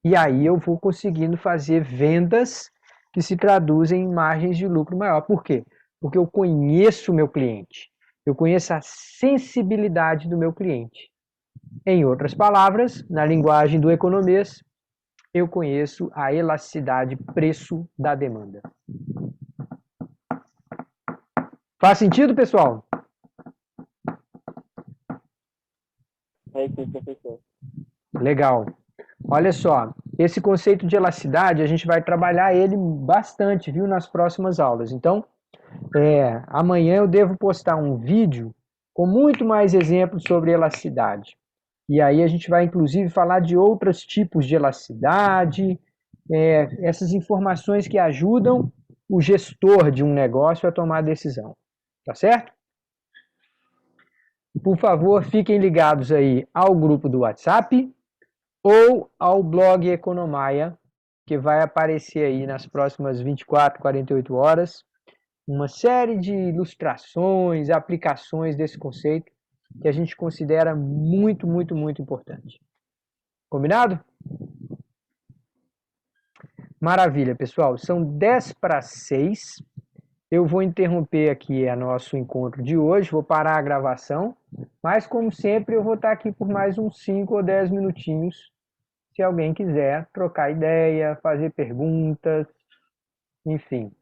E aí eu vou conseguindo fazer vendas que se traduzem em margens de lucro maior. Por quê? Porque eu conheço o meu cliente. Eu conheço a sensibilidade do meu cliente. Em outras palavras, na linguagem do economês, eu conheço a elasticidade preço da demanda. Faz sentido, pessoal? É isso, professor. Legal. Olha só, esse conceito de elasticidade, a gente vai trabalhar ele bastante, viu, nas próximas aulas. Então, amanhã eu devo postar um vídeo com muito mais exemplos sobre elasticidade. E aí a gente vai, inclusive, falar de outros tipos de elasticidade, essas informações que ajudam o gestor de um negócio a tomar decisão. Tá certo? Por favor, fiquem ligados aí ao grupo do WhatsApp ou ao blog Economaia, que vai aparecer aí nas próximas 24, 48 horas, uma série de ilustrações, aplicações desse conceito que a gente considera muito, muito, muito importante. Combinado? Maravilha, pessoal. São 10 para 6. Eu vou interromper aqui o nosso encontro de hoje, vou parar a gravação, mas como sempre eu vou estar aqui por mais uns 5 ou 10 minutinhos, se alguém quiser trocar ideia, fazer perguntas, enfim.